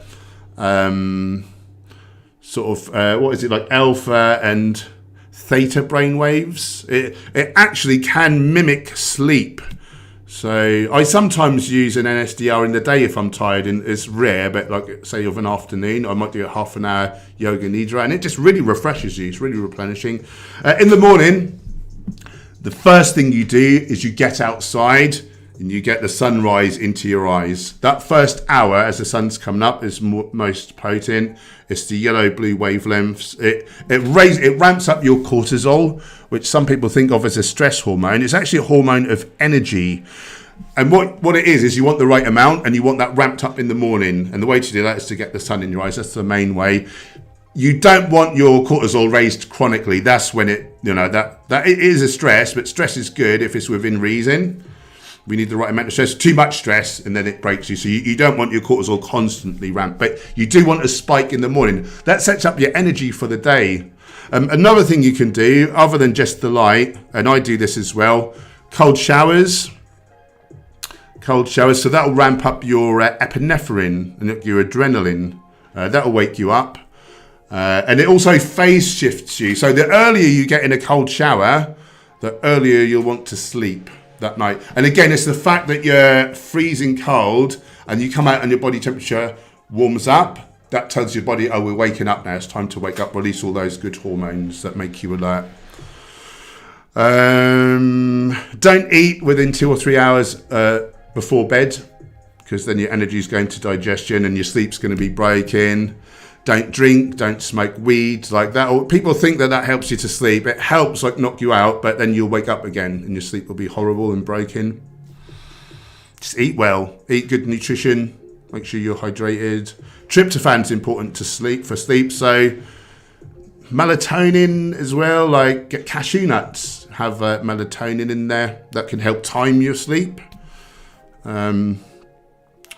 alpha and theta brainwaves. It actually can mimic sleep. So I sometimes use an NSDR in the day if I'm tired, and it's rare, but say of an afternoon, I might do a half an hour Yoga Nidra, and it just really refreshes you. It's really replenishing. In the morning, the first thing you do is you get outside and you get the sunrise into your eyes. That first hour as the sun's coming up is most potent. It's the yellow-blue wavelengths. It ramps up your cortisol, which some people think of as a stress hormone. It's actually a hormone of energy. And what it is you want the right amount, and you want that ramped up in the morning. And the way to do that is to get the sun in your eyes. That's the main way. You don't want your cortisol raised chronically. That's when it is a stress, but stress is good if it's within reason. We need the right amount of stress. Too much stress, and then it breaks you. So you don't want your cortisol constantly ramped, but you do want a spike in the morning. That sets up your energy for the day. Another thing you can do, other than just the light, and I do this as well, cold showers. So that'll ramp up your epinephrine and your adrenaline. That'll wake you up. And it also phase shifts you. So the earlier you get in a cold shower, the earlier you'll want to sleep that night. And again, it's the fact that you're freezing cold and you come out and your body temperature warms up. That tells your body, we're waking up now. It's time to wake up, release all those good hormones that make you alert. Don't eat within 2 or 3 hours before bed, because then your energy is going to digestion and your sleep's going to be breaking. Don't drink, don't smoke weed like that. Or people think that helps you to sleep. It helps knock you out, but then you'll wake up again and your sleep will be horrible and broken. Just eat well, eat good nutrition, make sure you're hydrated. Tryptophan's important for sleep, so melatonin as well, get cashew nuts have melatonin in there that can help time your sleep.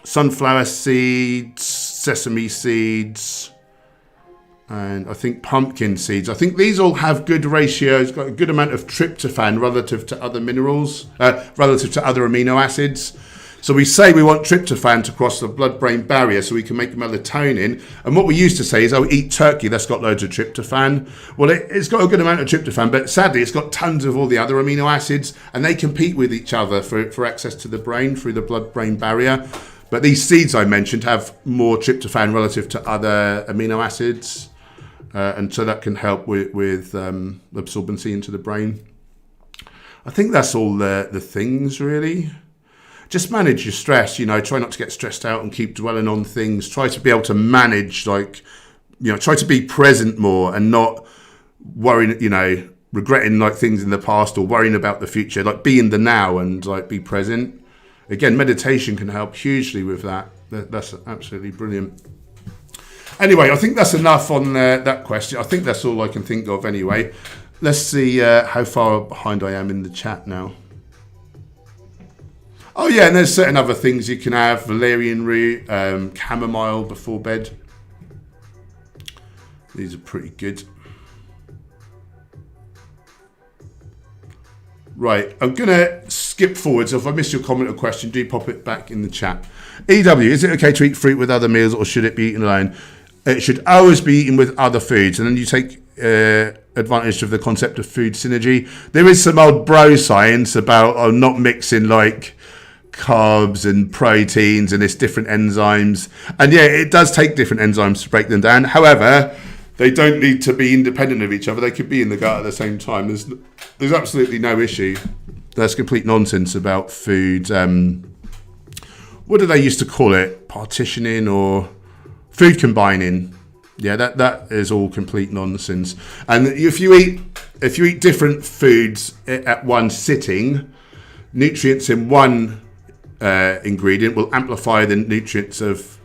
Sunflower seeds, sesame seeds, and I think pumpkin seeds. I think these all have good ratios, got a good amount of tryptophan relative to other minerals, relative to other amino acids. So we say we want tryptophan to cross the blood-brain barrier so we can make melatonin. And what we used to say is, eat turkey, that's got loads of tryptophan. Well, it's got a good amount of tryptophan, but sadly it's got tons of all the other amino acids, and they compete with each other for access to the brain through the blood-brain barrier. But these seeds I mentioned have more tryptophan relative to other amino acids. And so that can help with absorbency into the brain. I think that's all the things, really. Just manage your stress, try not to get stressed out and keep dwelling on things. Try to be able to manage, try to be present more and not worry, regretting like things in the past or worrying about the future, like be in the now and like be present. Again, meditation can help hugely with that. That's absolutely brilliant. Anyway, I think that's enough on that question. I think that's all I can think of anyway. Let's see how far behind I am in the chat now. Oh yeah, and there's certain other things you can have. Valerian root, chamomile before bed. These are pretty good. Right, I'm going to skip forward, so if I miss your comment or question, do pop it back in the chat. EW, is it okay to eat fruit with other meals or should it be eaten alone? It should always be eaten with other foods, and then you take advantage of the concept of food synergy. There is some old bro science about not mixing like carbs and proteins and it's different enzymes. And yeah, it does take different enzymes to break them down. However, they don't need to be independent of each other. They could be in the gut at the same time. There's absolutely no issue. That's complete nonsense about food. What do they used to call it? Partitioning or food combining. Yeah, that is all complete nonsense. And if you eat different foods at one sitting, nutrients in one ingredient will amplify the nutrients of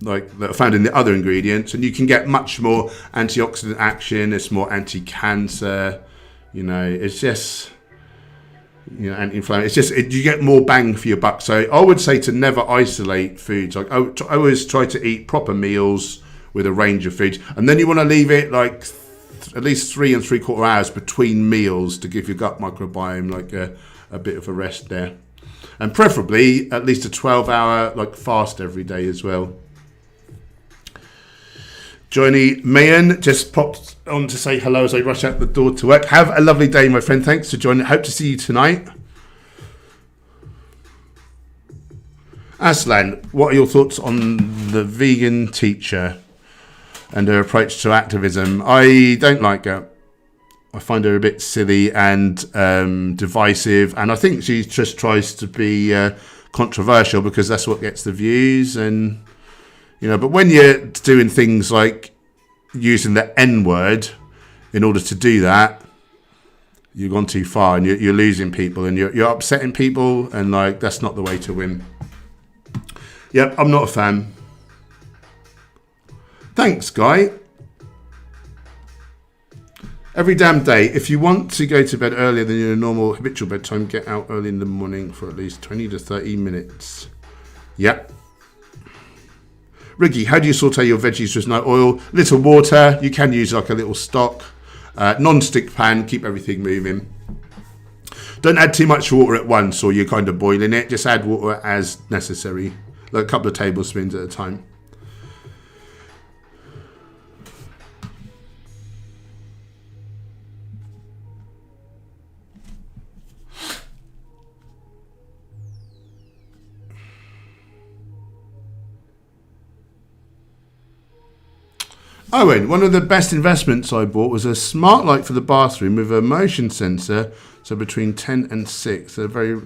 that are found in the other ingredients, and you can get much more antioxidant action. It's more anti-cancer. It's just anti-inflammatory. It's just you get more bang for your buck. So I would say to never isolate foods. Like I always try to eat proper meals with a range of foods, and then you want to leave it like at least 3 3/4 hours between meals to give your gut microbiome like a bit of a rest there, and preferably at least a 12-hour like fast every day as well. Johnny Mayan just popped on to say hello as I rush out the door to work. Have a lovely day, my friend. Thanks for joining. Hope to see you tonight. Aslan, what are your thoughts on the vegan teacher and her approach to activism? I don't like her. I find her a bit silly and divisive, and I think she just tries to be controversial because that's what gets the views. And but when you're doing things like using the N word in order to do that, you've gone too far, and you're losing people, and you're upsetting people, and like that's not the way to win. Yep, I'm not a fan. Thanks, Guy. Every damn day. If you want to go to bed earlier than your normal habitual bedtime, get out early in the morning for at least 20 to 30 minutes. Yep. Riggy, how do you saute your veggies with no oil? Little water. You can use like a little stock. Non-stick pan. Keep everything moving. Don't add too much water at once or you're kind of boiling it. Just add water as necessary. Like a couple of tablespoons at a time. Owen, one of the best investments I bought was a smart light for the bathroom with a motion sensor, so between 10 and 6, a very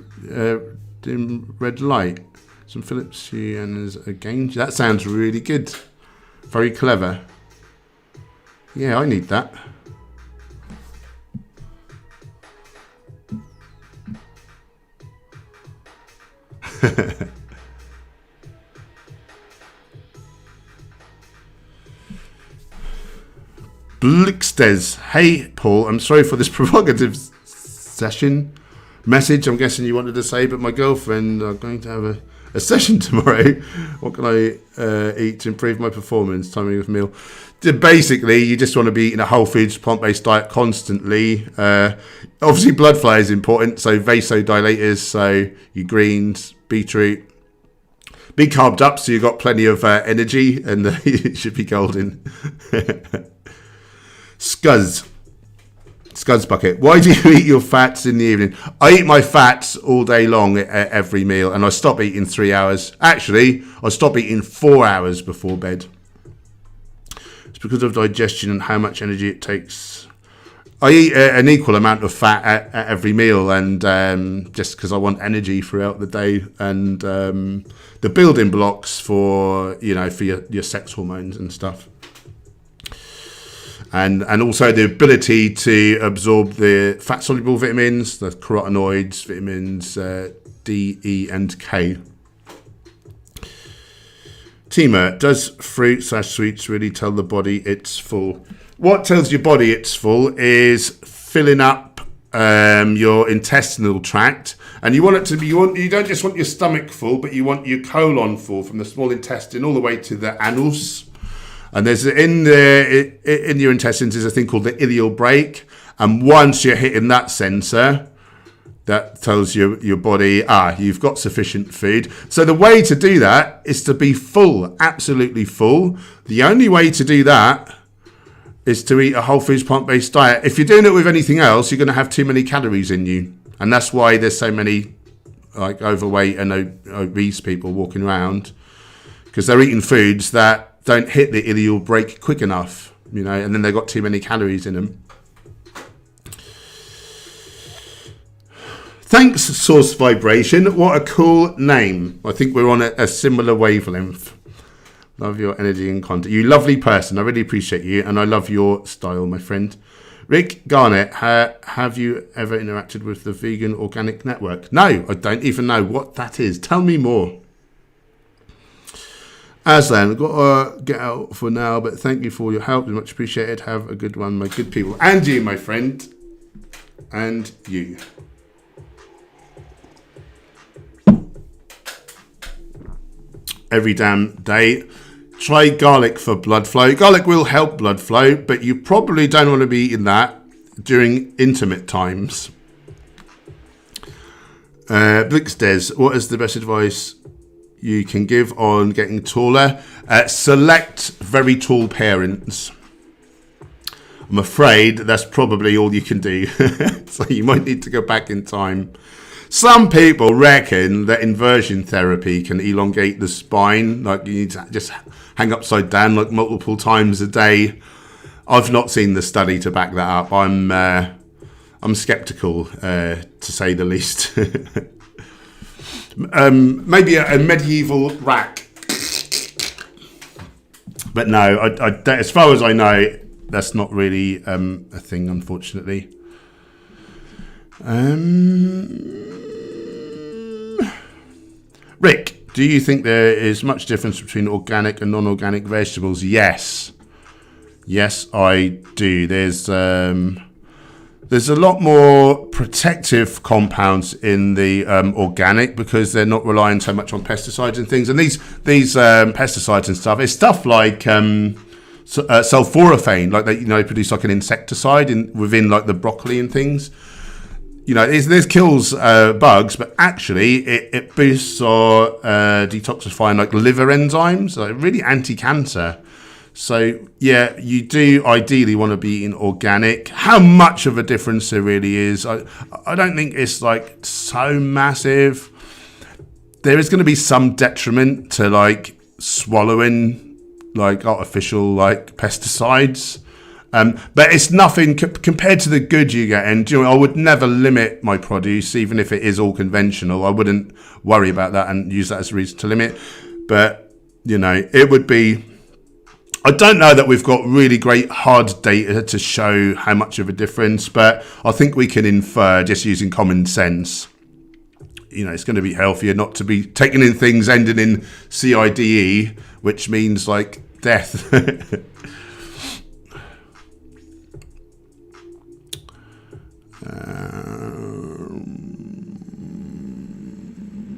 dim red light. Some Philips Hue and there's a game. That sounds really good. Very clever. Yeah, I need that. Blixtes. Hey, Paul, I'm sorry for this provocative message. I'm guessing you wanted to say, but my girlfriend are going to have a session tomorrow. What can I eat to improve my performance? Timing of meal. Basically, you just want to be eating a whole foods, plant-based diet constantly. Obviously, blood flow is important, so vasodilators, so your greens, beetroot. Be carved up so you've got plenty of energy, and you should be golden. Scuzz bucket. Why do you eat your fats in the evening? I eat my fats all day long at every meal, and I stop eating 3 hours. Actually, I stop eating 4 hours before bed. It's because of digestion and how much energy it takes. I eat an equal amount of fat at every meal, and just because I want energy throughout the day, and the building blocks for for your sex hormones and stuff. and also the ability to absorb the fat-soluble vitamins, the carotenoids, vitamins D, E, and K. Tima, does fruit/sweets really tell the body it's full? What tells your body it's full is filling up your intestinal tract, and you want it to be. You don't just want your stomach full, but you want your colon full from the small intestine all the way to the anus. And there's in your intestines is a thing called the ileal brake, and once you're hitting that sensor, that tells your body, you've got sufficient food. So the way to do that is to be full, absolutely full. The only way to do that is to eat a whole foods plant-based diet. If you're doing it with anything else, you're going to have too many calories in you. And that's why there's so many like overweight and obese people walking around, because they're eating foods that don't hit the ileal brake quick enough, and then they've got too many calories in them. Thanks, Source Vibration. What a cool name. I think we're on a similar wavelength. Love your energy and content. You lovely person. I really appreciate you, and I love your style, my friend. Rick Garnett, have you ever interacted with the Vegan Organic Network? No, I don't even know what that is. Tell me more. Aslan, I've got to get out for now, but thank you for your help. Much appreciated. Have a good one, my good people. And you, my friend. And you. Every damn day. Try garlic for blood flow. Garlic will help blood flow, but you probably don't want to be eating that during intimate times. Blixdes, what is the best advice you can give on getting taller? Select very tall parents. I'm afraid that's probably all you can do. So you might need to go back in time. Some people reckon that inversion therapy can elongate the spine, like you need to just hang upside down like multiple times a day. I've not seen the study to back that up. I'm skeptical, to say the least. Maybe a medieval rack, but no. As far as I know, that's not really a thing, unfortunately. Rick, do you think there is much difference between organic and non-organic vegetables? Yes, I do. There's a lot more protective compounds in the organic, because they're not relying so much on pesticides and things. And these pesticides and stuff, it's stuff like sulforaphane, like they produce like an insecticide within like the broccoli and things. This kills bugs, but actually it boosts or detoxifying like liver enzymes, like really anti-cancer. So yeah, you do ideally want to be eating organic. How much of a difference there really is, I don't think it's like so massive. There is going to be some detriment to like swallowing like artificial like pesticides. But it's nothing compared to the good you get. And I would never limit my produce, even if it is all conventional. I wouldn't worry about that and use that as a reason to limit. But, it would be... I don't know that we've got really great hard data to show how much of a difference, but I think we can infer just using common sense. It's going to be healthier not to be taking in things ending in CIDE, which means like death.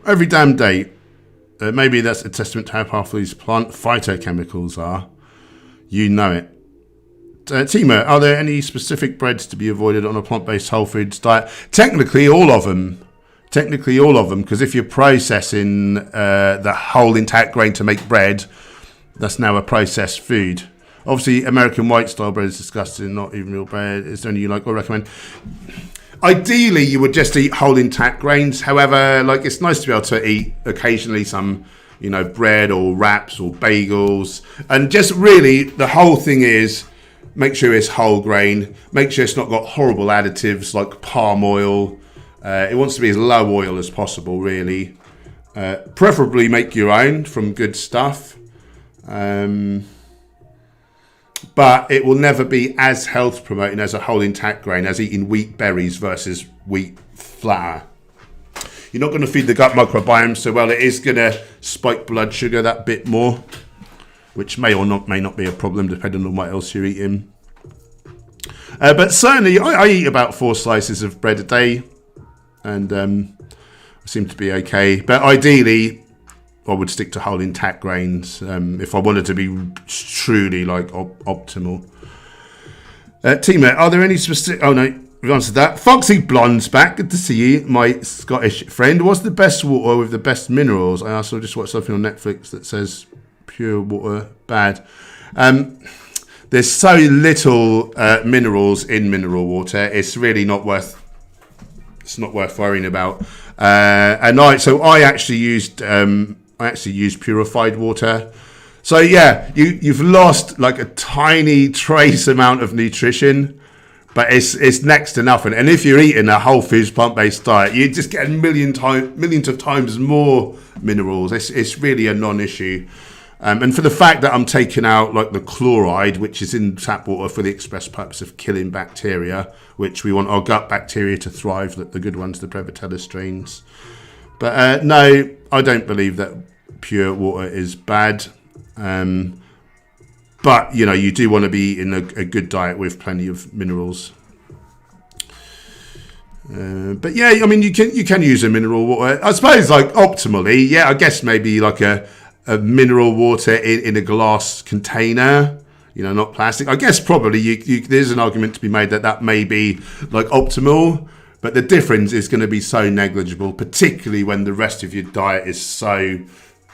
Every damn day. Maybe that's a testament to how powerful these plant phytochemicals are. You know it. Tima, are there any specific breads to be avoided on a plant-based whole foods diet? Technically all of them, because if you're processing the whole intact grain to make bread, that's now a processed food. Obviously, American white style bread is disgusting, not even real bread. Is there any you like or recommend? Ideally, you would just eat whole intact grains. However, it's nice to be able to eat occasionally some, bread or wraps or bagels. And just really, the whole thing is, make sure it's whole grain. Make sure it's not got horrible additives like palm oil. It wants to be as low oil as possible, really. Preferably make your own from good stuff. but it will never be as health promoting as a whole intact grain, as eating wheat berries versus wheat flour. You're not going to feed the gut microbiome so well. It is going to spike blood sugar that bit more, which may not be a problem depending on what else you're eating. But certainly I eat about 4 slices of bread a day, and I seem to be okay. But ideally, I would stick to whole intact grains if I wanted to be truly like optimal. Tima, are there any specific... Oh no, we've answered that. Foxy Blonde's back. Good to see you, my Scottish friend. What's the best water with the best minerals? I also just watched something on Netflix that says pure water bad. There's so little minerals in mineral water. It's really not worth... It's not worth worrying about. And I actually used purified water. So yeah, you've lost like a tiny trace amount of nutrition, but it's next to nothing. And if you're eating a whole foods plant-based diet, you just get millions of times more minerals. It's really a non-issue. And for the fact that I'm taking out like the chloride, which is in tap water for the express purpose of killing bacteria, which we want our gut bacteria to thrive, the good ones, the Prevotella strains. But no, I don't believe that pure water is bad. But, you know, you do want to be eating a good diet with plenty of minerals. But yeah, I mean, you can use a mineral water. I suppose, like, optimally, yeah, I guess maybe like a mineral water in a glass container, you know, not plastic. I guess probably there's an argument to be made that may be like optimal, but the difference is going to be so negligible, particularly when the rest of your diet is so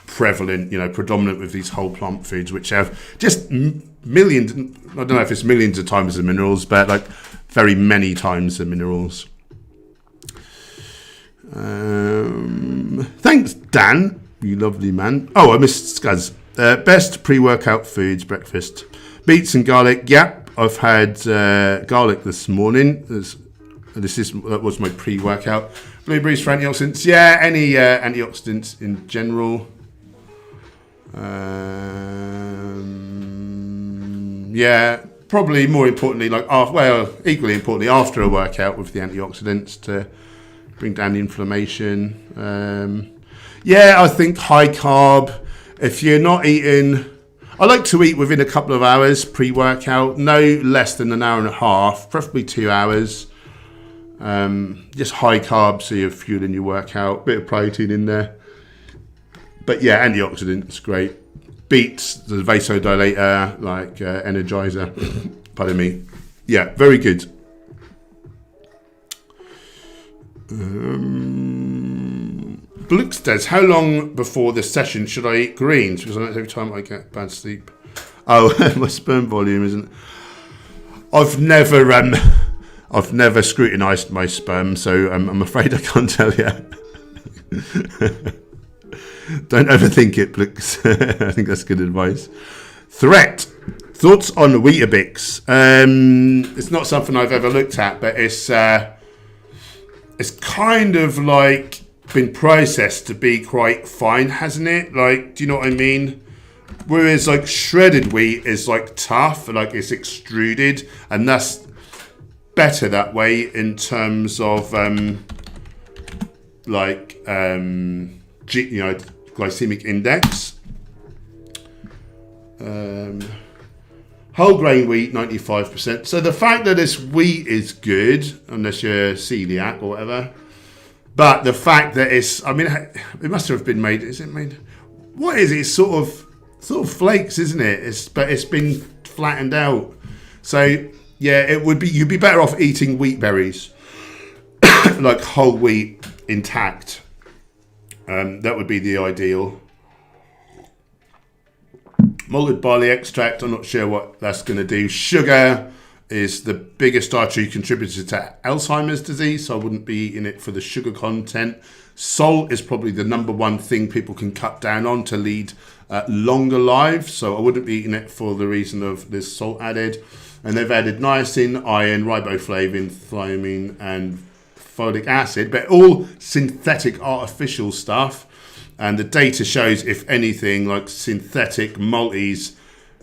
prevalent, you know, predominant with these whole plant foods, which have just millions, I don't know if it's millions of times the minerals, but like very many times the minerals. Thanks, Dan. You lovely man. Oh, I missed Scuzz. Best pre-workout foods, breakfast. Beets and garlic. Yep, I've had garlic this morning. That was my pre-workout. Blueberries for antioxidants. Yeah, any antioxidants in general. Yeah, probably more importantly, equally importantly, after a workout with the antioxidants to bring down the inflammation. Yeah, I think high carb. If you're not eating, I like to eat within a couple of hours pre-workout, no less than an hour and a half, preferably 2 hours. Just high carb, so you're fueling your workout, bit of protein in there. But yeah, antioxidants, great. Beets, the vasodilator, like energizer. Pardon me. Yeah, very good. Blux says, how long before the session should I eat greens? Because I know every time I get bad sleep. Oh, my sperm volume isn't. I've never scrutinised my sperm, so I'm afraid I can't tell you. Don't overthink it, Blux. I think that's good advice. Threat. Thoughts on Weetabix? It's not something I've ever looked at, but it's kind of like been processed to be quite fine, hasn't it? Like, do you know what I mean? Whereas like shredded wheat is like tough, like it's extruded, and that's better that way in terms of glycemic index. Whole grain wheat 95%. So the fact that this wheat is good, unless you're celiac or whatever, but the fact that it's, I mean, it must have been made. Is it made? What is it? It's sort of flakes, isn't it? But it's been flattened out. So yeah, you'd be better off eating wheat berries, like whole wheat intact. That would be the ideal. Malted barley extract, I'm not sure what that's going to do. Sugar is the biggest dietary contributor to Alzheimer's disease, so I wouldn't be eating it for the sugar content. Salt is probably the number one thing people can cut down on to lead longer lives, so I wouldn't be eating it for the reason of there's salt added. And they've added niacin, iron, riboflavin, thiamine, and folic acid, but all synthetic artificial stuff. And the data shows, if anything, like synthetic multis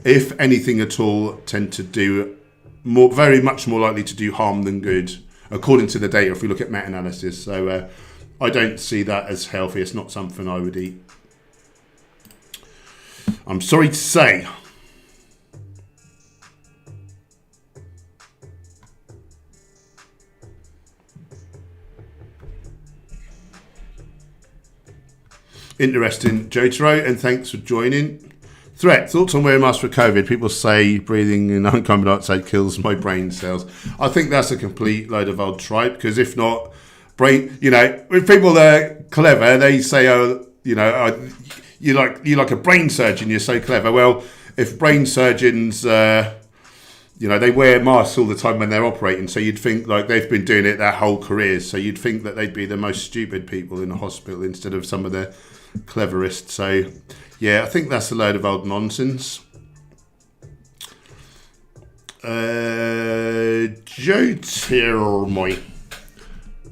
if anything at all, tend to do very much more likely to do harm than good, according to the data, if we look at meta-analysis. So I don't see that as healthy. It's not something I would eat. I'm sorry to say. Interesting, Jotaro, and thanks for joining. Threat, thoughts on wearing masks for COVID? People say breathing in uncarbon dioxide kills my brain cells. I think that's a complete load of old tripe, because if not, if people are clever, they say, you're like a brain surgeon, you're so clever. Well, if brain surgeons, they wear masks all the time when they're operating, so you'd think like they've been doing it their whole careers, so you'd think that they'd be the most stupid people in the hospital instead of some of the cleverest. So yeah, I think that's a load of old nonsense. Jotirmoy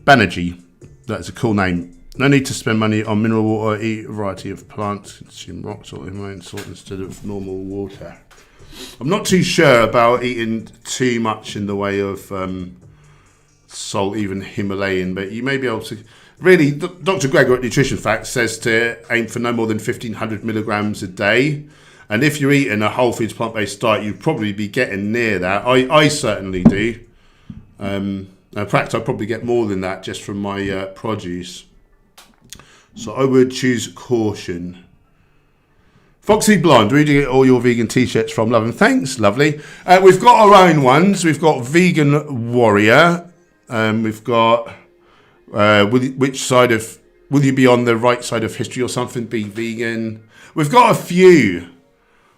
Banerjee, that's a cool name. No need to spend money on mineral water, eat a variety of plants, consume rock salt, Himalayan salt instead of normal water. I'm not too sure about eating too much in the way of salt, even Himalayan, but you may be able to. Really, Dr. Gregor at Nutrition Facts says to aim for no more than 1,500 milligrams a day. And if you're eating a whole foods plant-based diet, you'd probably be getting near that. I certainly do. In fact, I probably get more than that just from my produce. So I would choose caution. Foxy Blonde, where do you get all your vegan t-shirts from? Love and thanks, lovely. We've got our own ones. We've got Vegan Warrior. We've got which side of, will you be on the right side of history or something? Be vegan. We've got a few.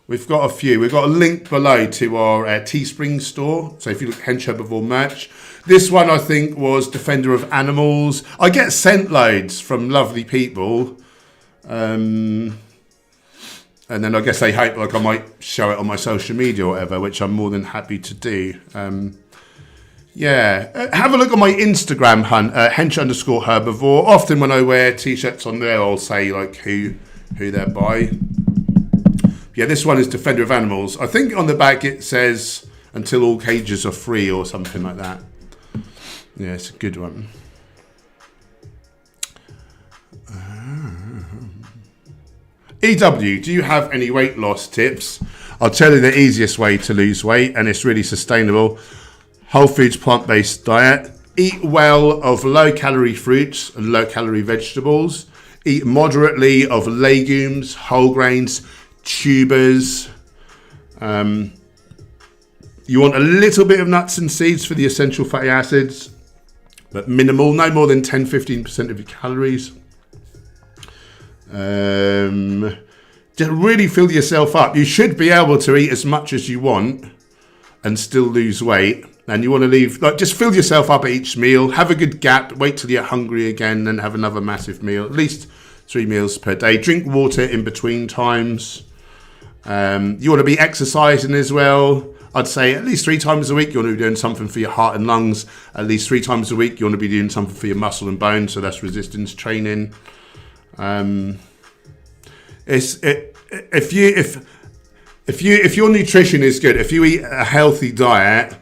We've got a link below to our Teespring store. So if you look at Hench Herbivore merch, this one I think was Defender of Animals. I get sent loads from lovely people. And then I guess they hope like I might show it on my social media or whatever, which I'm more than happy to do. Have a look on my Instagram, hench_herbivore. Often when I wear t-shirts on there, I'll say like who they're by. Yeah, this one is Defender of Animals. I think on the back it says until all cages are free or something like that. Yeah, it's a good one. EW, do you have any weight loss tips? I'll tell you the easiest way to lose weight, and it's really sustainable. Whole foods plant-based diet. Eat well of low-calorie fruits and low-calorie vegetables. Eat moderately of legumes, whole grains, tubers. You want a little bit of nuts and seeds for the essential fatty acids, but minimal, no more than 10-15% of your calories. Just really fill yourself up. You should be able to eat as much as you want and still lose weight. And you want to leave, like, just fill yourself up at each meal. Have a good gap. Wait till you're hungry again, then have another massive meal. At least 3 meals per day. Drink water in between times. You want to be exercising as well. I'd say at least 3 times a week you want to be doing something for your heart and lungs. At least 3 times a week you want to be doing something for your muscle and bone. So that's resistance training. If your nutrition is good, if you eat a healthy diet,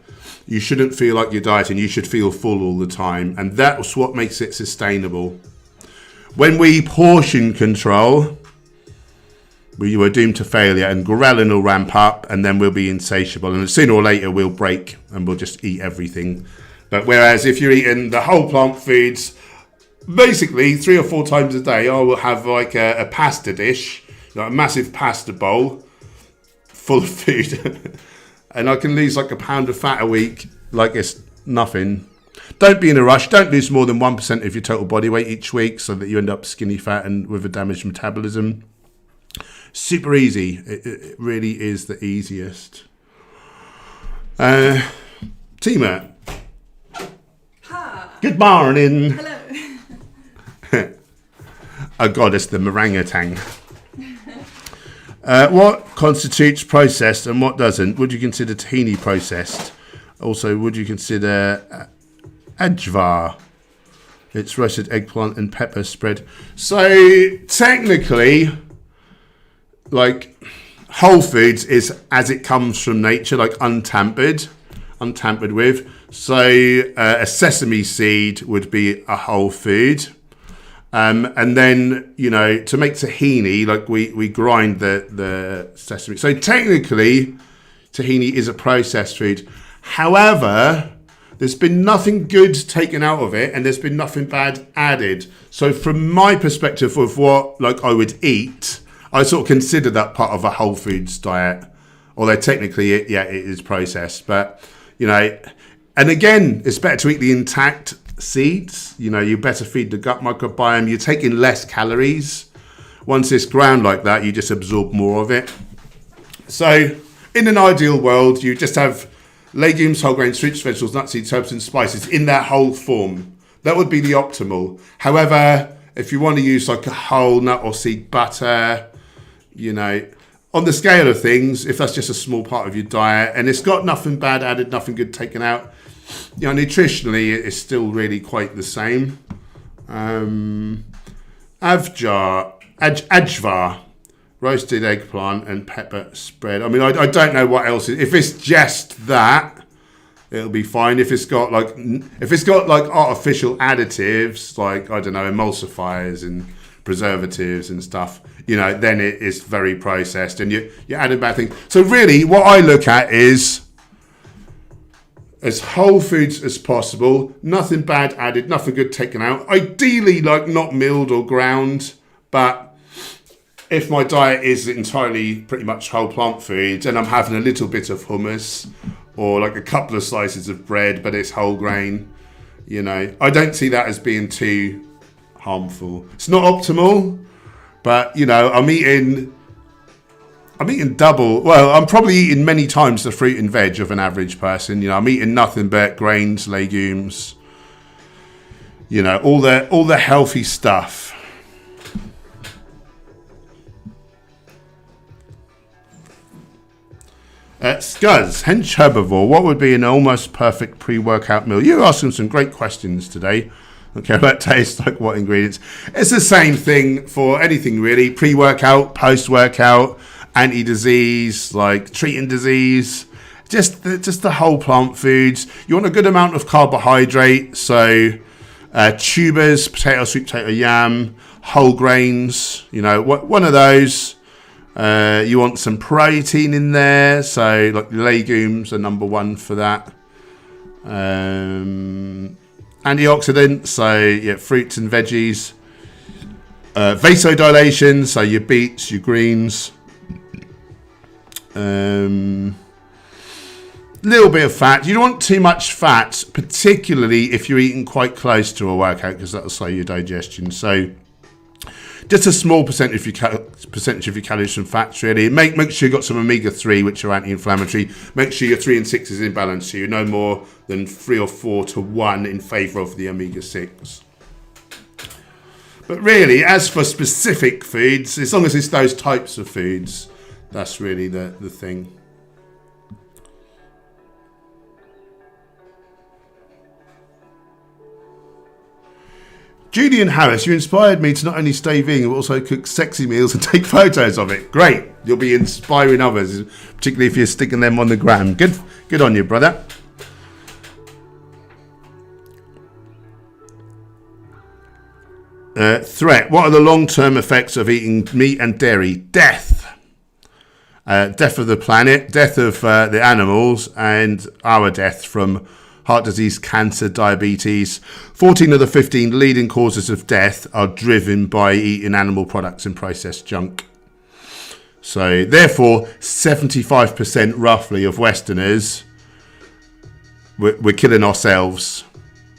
you shouldn't feel like you're dieting. You should feel full all the time, and that's what makes it sustainable. When we portion control, we were doomed to failure, and ghrelin will ramp up, and then we'll be insatiable, and sooner or later we'll break and we'll just eat everything. But whereas if you're eating the whole plant foods, basically 3 or 4 times a day, I will have like a pasta dish, like a massive pasta bowl full of food. And I can lose like 1 pound of fat a week like it's nothing. Don't be in a rush. Don't lose more than 1% of your total body weight each week so that you end up skinny fat and with a damaged metabolism. Super easy. It really is the easiest. Tima. Ha. Good morning. Hello. Oh God, it's the orangutan. What constitutes processed and what doesn't? Would you consider tahini processed? Also, would you consider ajvar? It's roasted eggplant and pepper spread. So technically, like whole foods is as it comes from nature, like untampered with. So a sesame seed would be a whole food. And then, to make tahini, like we grind the sesame. So technically, tahini is a processed food. However, there's been nothing good taken out of it, and there's been nothing bad added. So from my perspective of what I would eat, I sort of consider that part of a whole foods diet. Although technically, it is processed. But, and again, it's better to eat the intact seeds. You better feed the gut microbiome. You're taking less calories. Once it's ground like that, you just absorb more of it. So in an ideal world, you just have legumes, whole grains, fruits, vegetables, nuts, seeds, herbs and spices in their whole form. That would be the optimal. However, if you want to use like a whole nut or seed butter, on the scale of things, if that's just a small part of your diet and it's got nothing bad added, nothing good taken out, nutritionally, it's still really quite the same. Ajvar, roasted eggplant and pepper spread. I mean, I don't know what else. If it's just that, it'll be fine. If it's got like artificial additives, like I don't know, emulsifiers and preservatives and stuff, then it is very processed and you're adding bad things. So really, what I look at is as whole foods as possible, nothing bad added, nothing good taken out. Ideally, like not milled or ground, but if my diet is entirely pretty much whole plant foods and I'm having a little bit of hummus or like a couple of slices of bread, but it's whole grain, I don't see that as being too harmful. It's not optimal, but I'm eating double. Well, I'm probably eating many times the fruit and veg of an average person. I'm eating nothing but grains, legumes, all the healthy stuff. Scuzz, Hench Herbivore, what would be an almost perfect pre-workout meal? You're asking some great questions today. Okay, about taste, like what ingredients. It's the same thing for anything really. Pre-workout, post-workout, anti-disease, like treating disease. Just the whole plant foods. You want a good amount of carbohydrate. So tubers, potato, sweet potato, yam, whole grains. One of those. You want some protein in there, so like legumes are number one for that. Antioxidants, so fruits and veggies. Vasodilation, so your beets, your greens. Little bit of fat. You don't want too much fat, particularly if you're eating quite close to a workout, because that'll slow your digestion. So just a small percentage of your calories from fats, really. Make sure you've got some omega-3, which are anti-inflammatory. Make sure your 3 and 6 is in balance, so you're no more than 3 or 4 to 1 in favour of the omega-6. But really, as for specific foods, as long as it's those types of foods, that's really the thing. Julian Harris, you inspired me to not only stay vegan, but also cook sexy meals and take photos of it. Great. You'll be inspiring others, particularly if you're sticking them on the gram. Good on you, brother. Threat. What are the long-term effects of eating meat and dairy? Death. Death of the planet, death of the animals, and our death from heart disease, cancer, diabetes. 14 of the 15 leading causes of death are driven by eating animal products and processed junk. So therefore, 75% roughly of Westerners, we're killing ourselves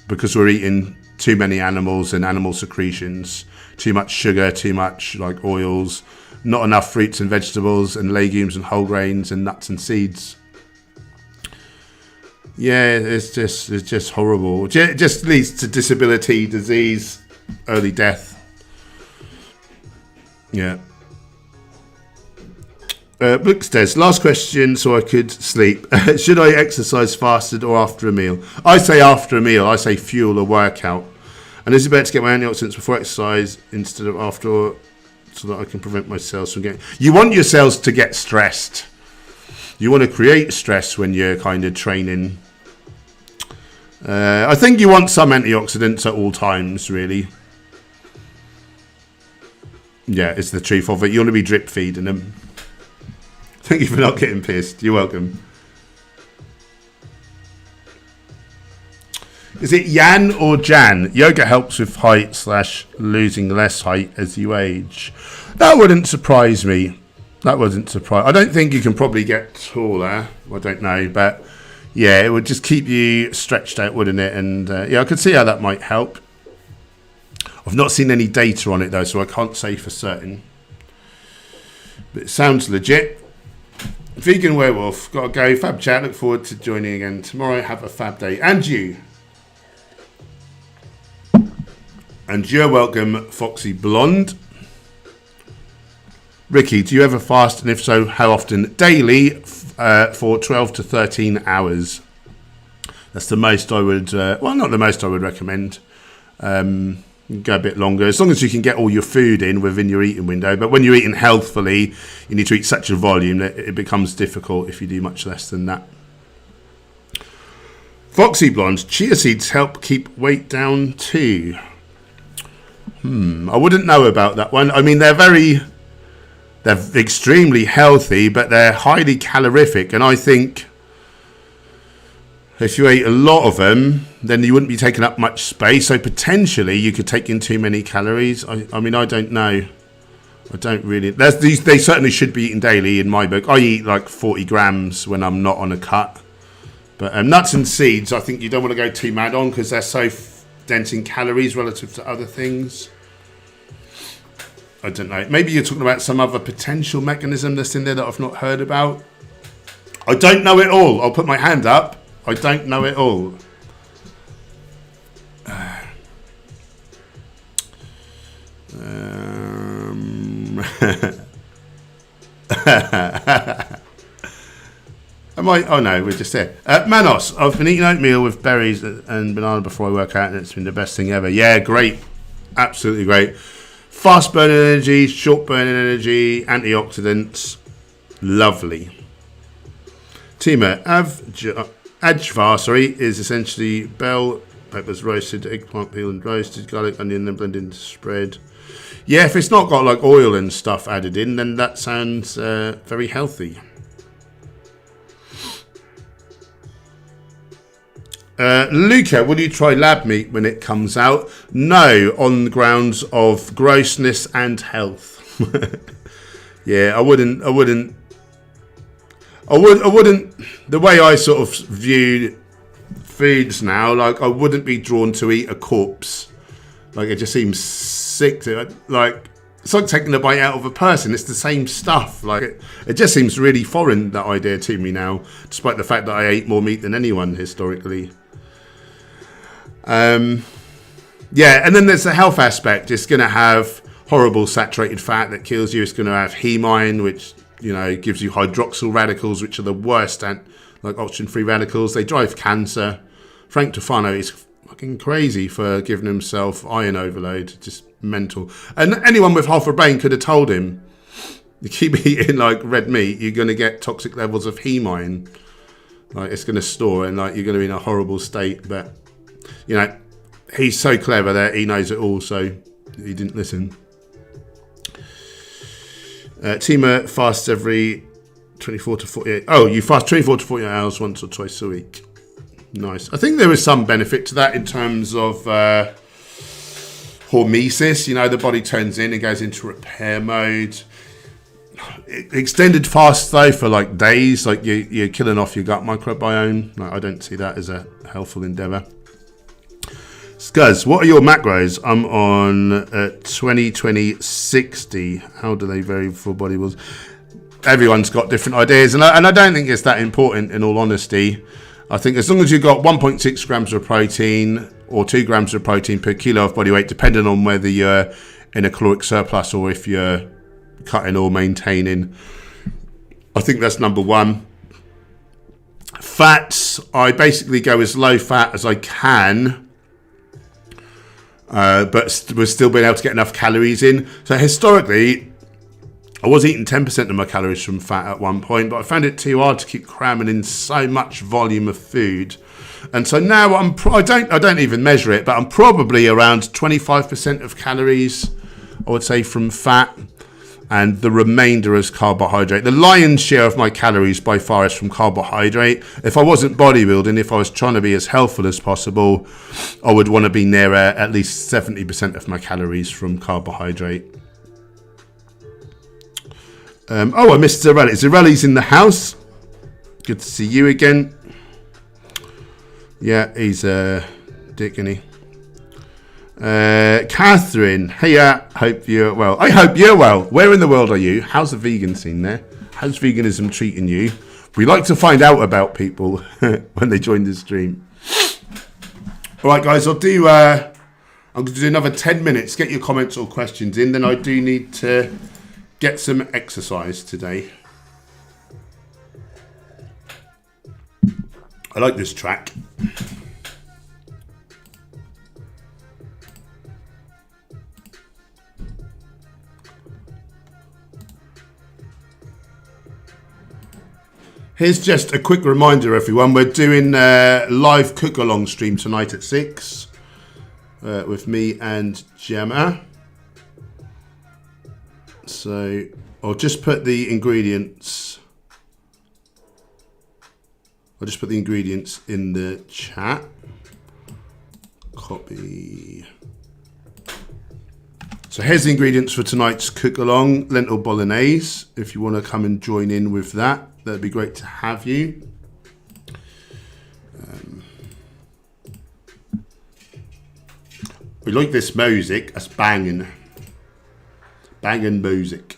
because we're eating too many animals and animal secretions, too much sugar, too much like oils, not enough fruits and vegetables and legumes and whole grains and nuts and seeds. Yeah, it's just horrible. It just leads to disability, disease, early death. Yeah. Bookstairs, last question so I could sleep. Should I exercise fasted or after a meal? I say after a meal. I say fuel or workout. And is it better to get my antioxidants before exercise instead of after? so that I can prevent my cells from getting... You want your cells to get stressed. You want to create stress when you're kind of training. I think you want some antioxidants at all times, really. Yeah, it's the truth of it. You want to be drip feeding them. Thank you for not getting pissed. You're welcome. Is it Yan or Jan? Yoga helps with height / losing less height as you age. That wouldn't surprise me. That wouldn't surprise. I don't think you can probably get taller. I don't know, but yeah, it would just keep you stretched out, wouldn't it? And yeah, I could see how that might help. I've not seen any data on it though, so I can't say for certain. But it sounds legit. Vegan Werewolf, gotta go. Fab chat. Look forward to joining again tomorrow. Have a fab day, and you. And you're welcome, Foxy Blonde. Ricky, do you ever fast? And if so, how often? Daily for 12 to 13 hours. That's the most I would... well, not the most I would recommend. Go a bit longer. As long as you can get all your food in within your eating window. But when you're eating healthfully, you need to eat such a volume that it becomes difficult if you do much less than that. Foxy Blonde, chia seeds help keep weight down too. I wouldn't know about that one. I mean, they're extremely healthy, but they're highly calorific. And I think if you ate a lot of them, then you wouldn't be taking up much space. So potentially you could take in too many calories. I mean, I don't know. I don't really. They certainly should be eaten daily in my book. I eat like 40 grams when I'm not on a cut. But nuts and seeds, I think you don't want to go too mad on because they're so dense in calories relative to other things. I don't know. Maybe you're talking about some other potential mechanism that's in there that I've not heard about. I don't know it all. I'll put my hand up. I don't know it all. Am I? Oh no, we're just here. Manos, I've been eating oatmeal with berries and banana before I work out, and it's been the best thing ever. Yeah, great. Absolutely great. Fast burn energy, short burn energy, antioxidants. Lovely. Tima, Ajvar, is essentially bell peppers roasted, eggplant peel and roasted, garlic, onion, then blended into spread. Yeah, if it's not got like oil and stuff added in, then that sounds very healthy. Luca, will you try lab meat when it comes out? No, on the grounds of grossness and health. Yeah, I wouldn't. The way I sort of view foods now, like I wouldn't be drawn to eat a corpse. Like it just seems sick. Like it's like taking a bite out of a person. It's the same stuff. Like it just seems really foreign, that idea to me now, despite the fact that I ate more meat than anyone historically. Yeah, and then there's the health aspect. It's going to have horrible saturated fat that kills you. It's going to have hemine, which, you know, gives you hydroxyl radicals, which are the worst, like oxygen-free radicals. They drive cancer. Frank Tufano is fucking crazy for giving himself iron overload. Just mental. And anyone with half a brain could have told him, you keep eating like red meat, you're going to get toxic levels of hemine. Like it's going to store, and like you're going to be in a horrible state. But you know, he's so clever that he knows it all, so he didn't listen. Tima fasts every 24 to 48. Oh, you fast 24 to 48 hours once or twice a week. Nice. I think there is some benefit to that in terms of hormesis. You know, the body turns in and goes into repair mode. Extended fast though for like days, like you're killing off your gut microbiome. Like, I don't see that as a helpful endeavor. Scuzz, what are your macros? I'm on 20-20-60. How do they vary for body walls? Everyone's got different ideas, and I don't think it's that important, in all honesty. I think as long as you've got 1.6 grams of protein or 2 grams of protein per kilo of body weight, depending on whether you're in a caloric surplus or if you're cutting or maintaining, I think that's number one. Fats, I basically go as low fat as I can. but was still being able to get enough calories in. So historically, I was eating 10% of my calories from fat at one point, but I found it too hard to keep cramming in so much volume of food. And so now I don't even measure it, but I'm probably around 25% of calories, I would say, from fat, and the remainder is carbohydrate. The lion's share of my calories by far is from carbohydrate. If I wasn't bodybuilding, if I was trying to be as healthful as possible, I would want to be near at least 70% of my calories from carbohydrate. I missed Zarelli. Zarelli's in the house. Good to see you again. Yeah, he's a dick, isn't he? Catherine, hey, hope you're well. I hope you're well. Where in the world are you? How's the vegan scene there? How's veganism treating you? We like to find out about people when they join the stream. All right, guys, I'm going to do another 10 minutes. Get your comments or questions in. Then I do need to get some exercise today. I like this track. Here's just a quick reminder, everyone. We're doing a live cook-along stream tonight at 6 with me and Gemma. So I'll just put the ingredients. I'll just put the ingredients in the chat. Copy. So here's the ingredients for tonight's cook-along. Lentil bolognese. If you want to come and join in with that, that'd be great to have you. We like this music. That's banging. Banging music.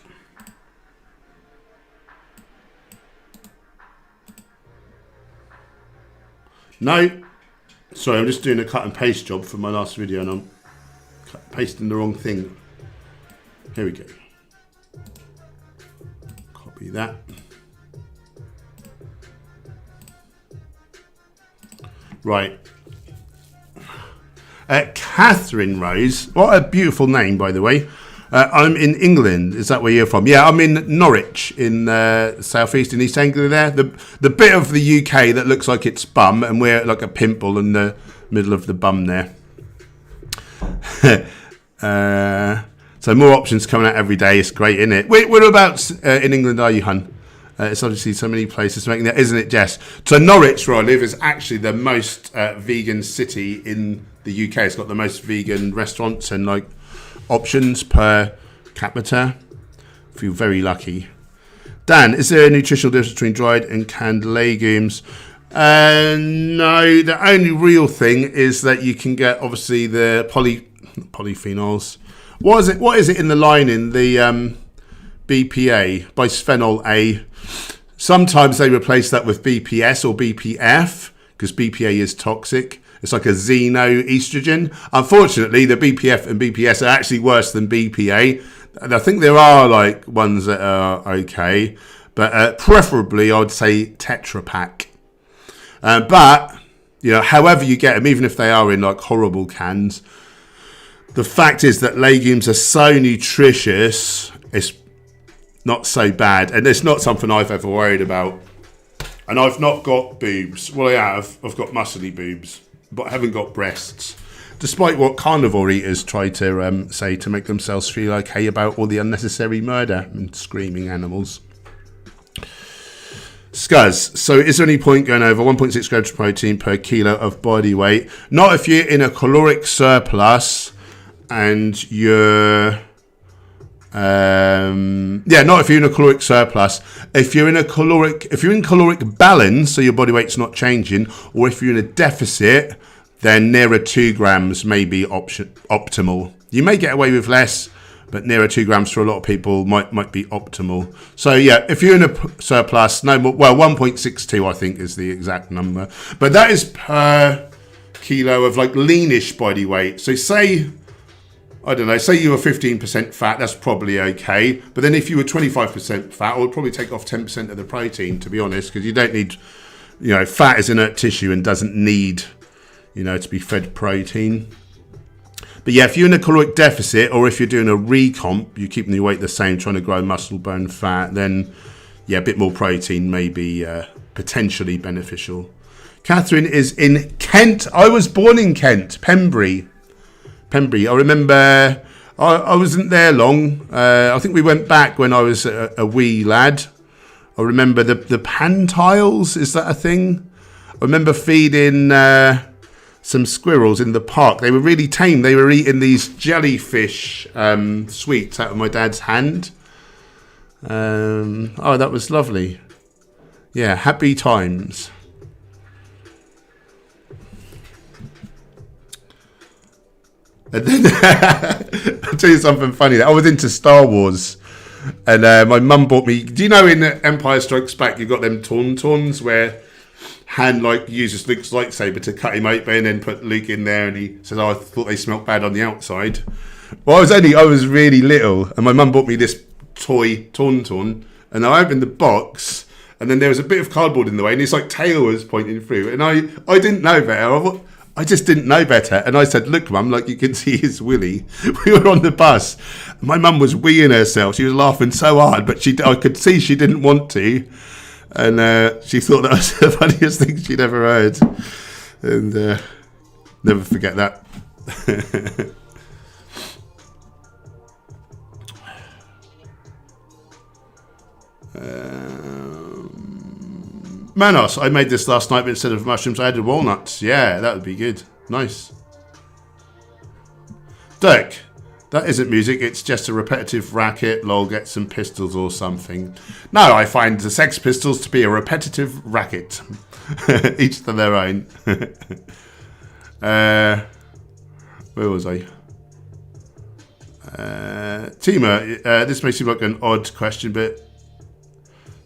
No. Sorry, I'm just doing a cut and paste job for my last video and I'm pasting the wrong thing. Here we go. Copy that. Right. Catherine Rose. What a beautiful name, by the way. I'm in England. Is that where you're from? Yeah, I'm in Norwich in southeast in East Anglia there. The bit of the UK that looks like it's bum, and we're like a pimple in the middle of the bum there. So more options coming out every day. It's great, isn't it? Whereabouts in England are you, hun? It's obviously so many places making that, isn't it, Jess? So Norwich, where I live, is actually the most vegan city in the UK. It's got the most vegan restaurants and like options per capita. I feel very lucky. Dan, is there a nutritional difference between dried and canned legumes? No, the only real thing is that you can get obviously the polyphenols. What is it in the lining? The BPA, bisphenol A. Sometimes they replace that with BPS or BPF because BPA is toxic. It's like a xenoestrogen. Unfortunately, the BPF and BPS are actually worse than BPA. And I think there are like ones that are okay, but preferably I would say Tetra Pak. But you know, however you get them, even if they are in like horrible cans, the fact is that legumes are so nutritious. It's not so bad, and it's not something I've ever worried about. And I've not got boobs. Well, I've got muscly boobs, but I haven't got breasts. Despite what carnivore eaters try to say to make themselves feel okay about all the unnecessary murder and screaming animals. Scuzz, so is there any point going over 1.6 grams of protein per kilo of body weight? Not if you're in a caloric surplus and you're... not if you're in a caloric surplus. If you're in caloric balance, so your body weight's not changing, or if you're in a deficit, then nearer 2 grams may be optimal. You may get away with less, but nearer 2 grams for a lot of people might be optimal. So yeah, if you're in a surplus, no more. Well, 1.62 I think is the exact number, but that is per kilo of like leanish body weight. So say you were 15% fat, that's probably okay. But then if you were 25% fat, I would probably take off 10% of the protein, to be honest, because you don't need, fat is inert tissue and doesn't need, to be fed protein. But yeah, if you're in a caloric deficit or if you're doing a recomp, you're keeping your weight the same, trying to grow muscle, bone, fat, then yeah, a bit more protein may be potentially beneficial. Catherine is in Kent. I was born in Kent, Pembury. I remember I wasn't there long. I think we went back when I was a wee lad. I remember the pan tiles. Is that a thing? I remember feeding some squirrels in the park. They were really tame. They were eating these jellyfish sweets out of my dad's hand. Oh, that was lovely. Yeah, happy times. And then I'll tell you something funny. I was into Star Wars, and my mum bought me. Do you know in Empire Strikes Back you've got them tauntauns where Han uses Luke's lightsaber to cut him open and then put Luke in there, and he says, "Oh, I thought they smelt bad on the outside." Well, I was really little, and my mum bought me this toy tauntaun, and I opened the box, and then there was a bit of cardboard in the way, and his tail was pointing through, and I didn't know better. I just didn't know better. And I said, "Look, Mum, you can see his willy." We were on the bus. My mum was weeing herself. She was laughing so hard, but I could see she didn't want to. And she thought that was the funniest thing she'd ever heard. And never forget that. Manos, I made this last night, but instead of mushrooms, I added walnuts. Yeah, that would be good. Nice. Dirk, that isn't music. It's just a repetitive racket. Lol, get some pistols or something. No, I find the Sex Pistols to be a repetitive racket. Each to their own. Where was I? Tima, this may seem like an odd question, but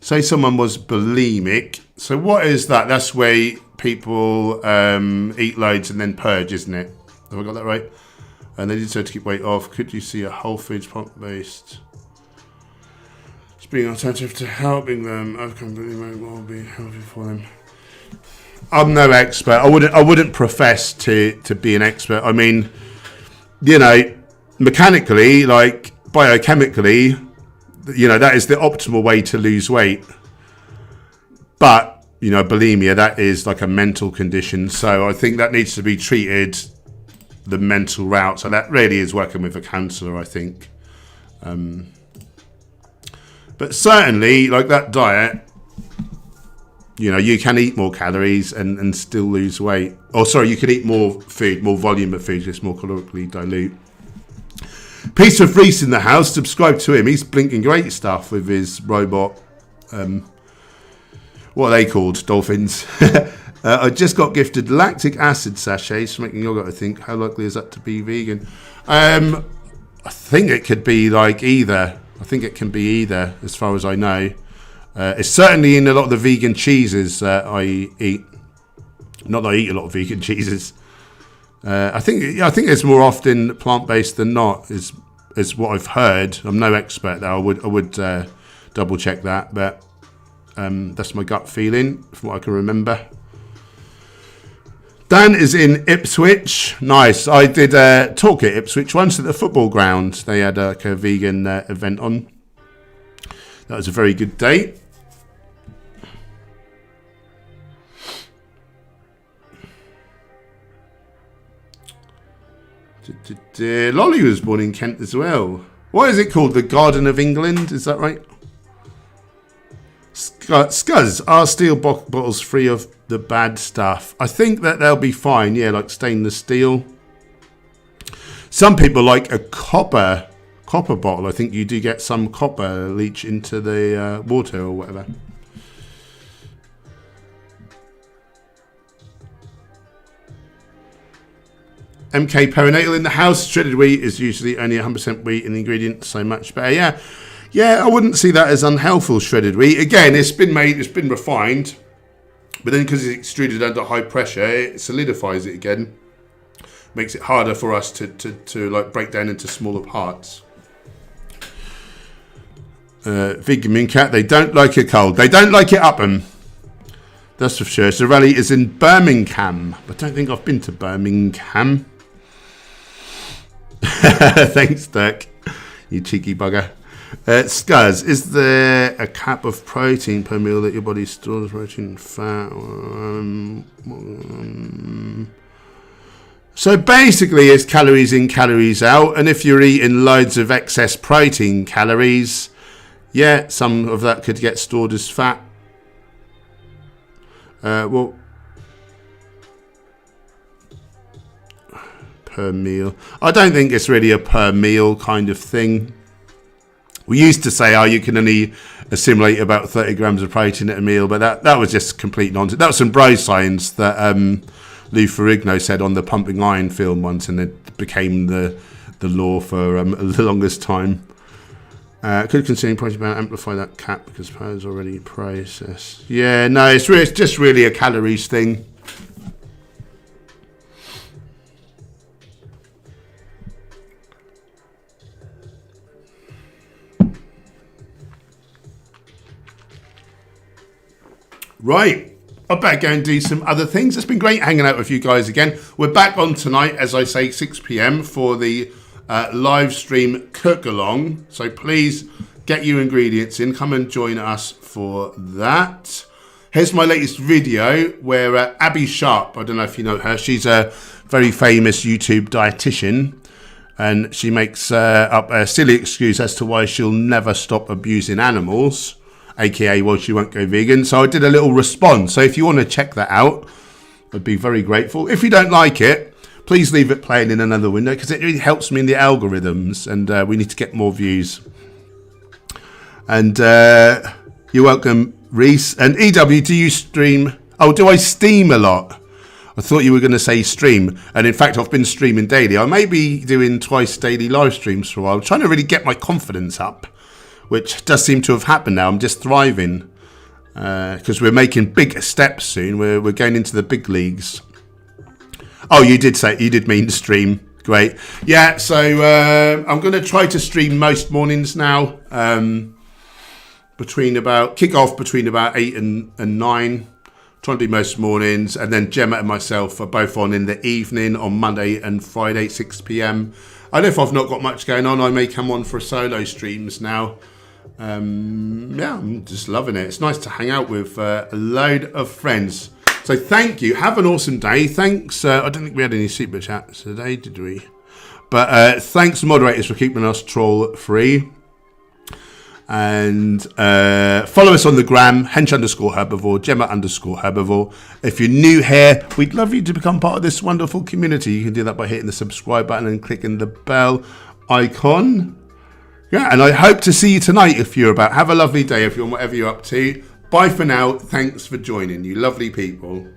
say someone was bulimic. So what is that? That's where people eat loads and then purge, isn't it? Have I got that right? And they did so to keep weight off. Could you see a whole foods plant-based as being alternative to helping them overcome bulimic will be healthy for them? I'm no expert. I wouldn't profess to be an expert. I mean, mechanically, biochemically, that is the optimal way to lose weight. But, bulimia, that is like a mental condition. So I think that needs to be treated the mental route. So that really is working with a counsellor, I think. But certainly, that diet, you can eat more calories and still lose weight. You can eat more food, more volume of food, just more calorically dilute. Peace of Reese in the house. Subscribe to him. He's blinking great stuff with his robot. What are they called? Dolphins. I just got gifted lactic acid sachets for making yogurt, I think. How likely is that to be vegan? I think it could be either. I think it can be either, as far as I know. It's certainly in a lot of the vegan cheeses that I eat. Not that I eat a lot of vegan cheeses. I think it's more often plant-based than not, is what I've heard. I'm no expert though. I would double check that, but that's my gut feeling from what I can remember. Dan is in Ipswich. Nice. I did talk at Ipswich once at the football ground. They had a vegan event on. That was a very good day. Lolly was born in Kent as well. What is it called? The Garden of England? Is that right? Scuzz, are steel bottles free of the bad stuff? I think that they'll be fine. Yeah, like stainless steel. Some people like a copper bottle. I think you do get some copper leach into the water or whatever. MK perinatal in the house. Shredded wheat is usually only 100% wheat in the ingredients, so much better. Yeah, I wouldn't see that as unhealthful, shredded wheat. Again, it's been refined, but then because it's extruded under high pressure, it solidifies it again. Makes it harder for us to break down into smaller parts. Vegan Moon Cat, they don't like it cold. They don't like it up them. That's for sure. So the rally is in Birmingham. I don't think I've been to Birmingham. Thanks, Dirk. You cheeky bugger. Scuzz, is there a cap of protein per meal that your body stores protein, fat? So basically it's calories in, calories out. And if you're eating loads of excess protein calories, yeah, some of that could get stored as fat. Well, per meal. I don't think it's really a per meal kind of thing. We used to say, oh, you can only assimilate about 30 grams of protein at a meal, but that was just complete nonsense. That was some bro science that Lou Ferrigno said on the Pumping Iron film once, and it became the law for the longest time. Could consuming protein about amplify that cap because powder is already processed. Yeah, no, it's just really a calories thing. Right, I better go and do some other things. It's been great hanging out with you guys again. We're back on tonight, as I say, 6 p.m. for the live stream cook along. So please get your ingredients in. Come and join us for that. Here's my latest video where Abby Sharp, I don't know if you know her, she's a very famous YouTube dietitian, and she makes up a silly excuse as to why she'll never stop abusing animals. AKA, well, she won't go vegan. So I did a little response. So if you want to check that out, I'd be very grateful. If you don't like it, please leave it playing in another window because it really helps me in the algorithms, and we need to get more views. And you're welcome, Reese. And EW, do you stream? Oh, do I steam a lot? I thought you were going to say stream. And in fact, I've been streaming daily. I may be doing twice daily live streams for a while. I'm trying to really get my confidence up, which does seem to have happened now. I'm just thriving because we're making big steps soon. We're going into the big leagues. Oh, you did mean stream. Great. Yeah, so I'm going to try to stream most mornings now. Kick off between about 8 and 9. Trying to do most mornings. And then Gemma and myself are both on in the evening on Monday and Friday, 6 p.m. I know if I've not got much going on, I may come on for solo streams now. Yeah, I'm just loving it. It's nice to hang out with a load of friends. So thank you. Have an awesome day. Thanks. I don't think we had any super chats today, did we? But thanks, moderators, for keeping us troll free. And follow us on the gram, hench_herbivore, Gemma_herbivore. If you're new here, we'd love you to become part of this wonderful community. You can do that by hitting the subscribe button and clicking the bell icon. Yeah, and I hope to see you tonight if you're about. Have a lovely day if you're whatever you're up to. Bye for now. Thanks for joining, you lovely people.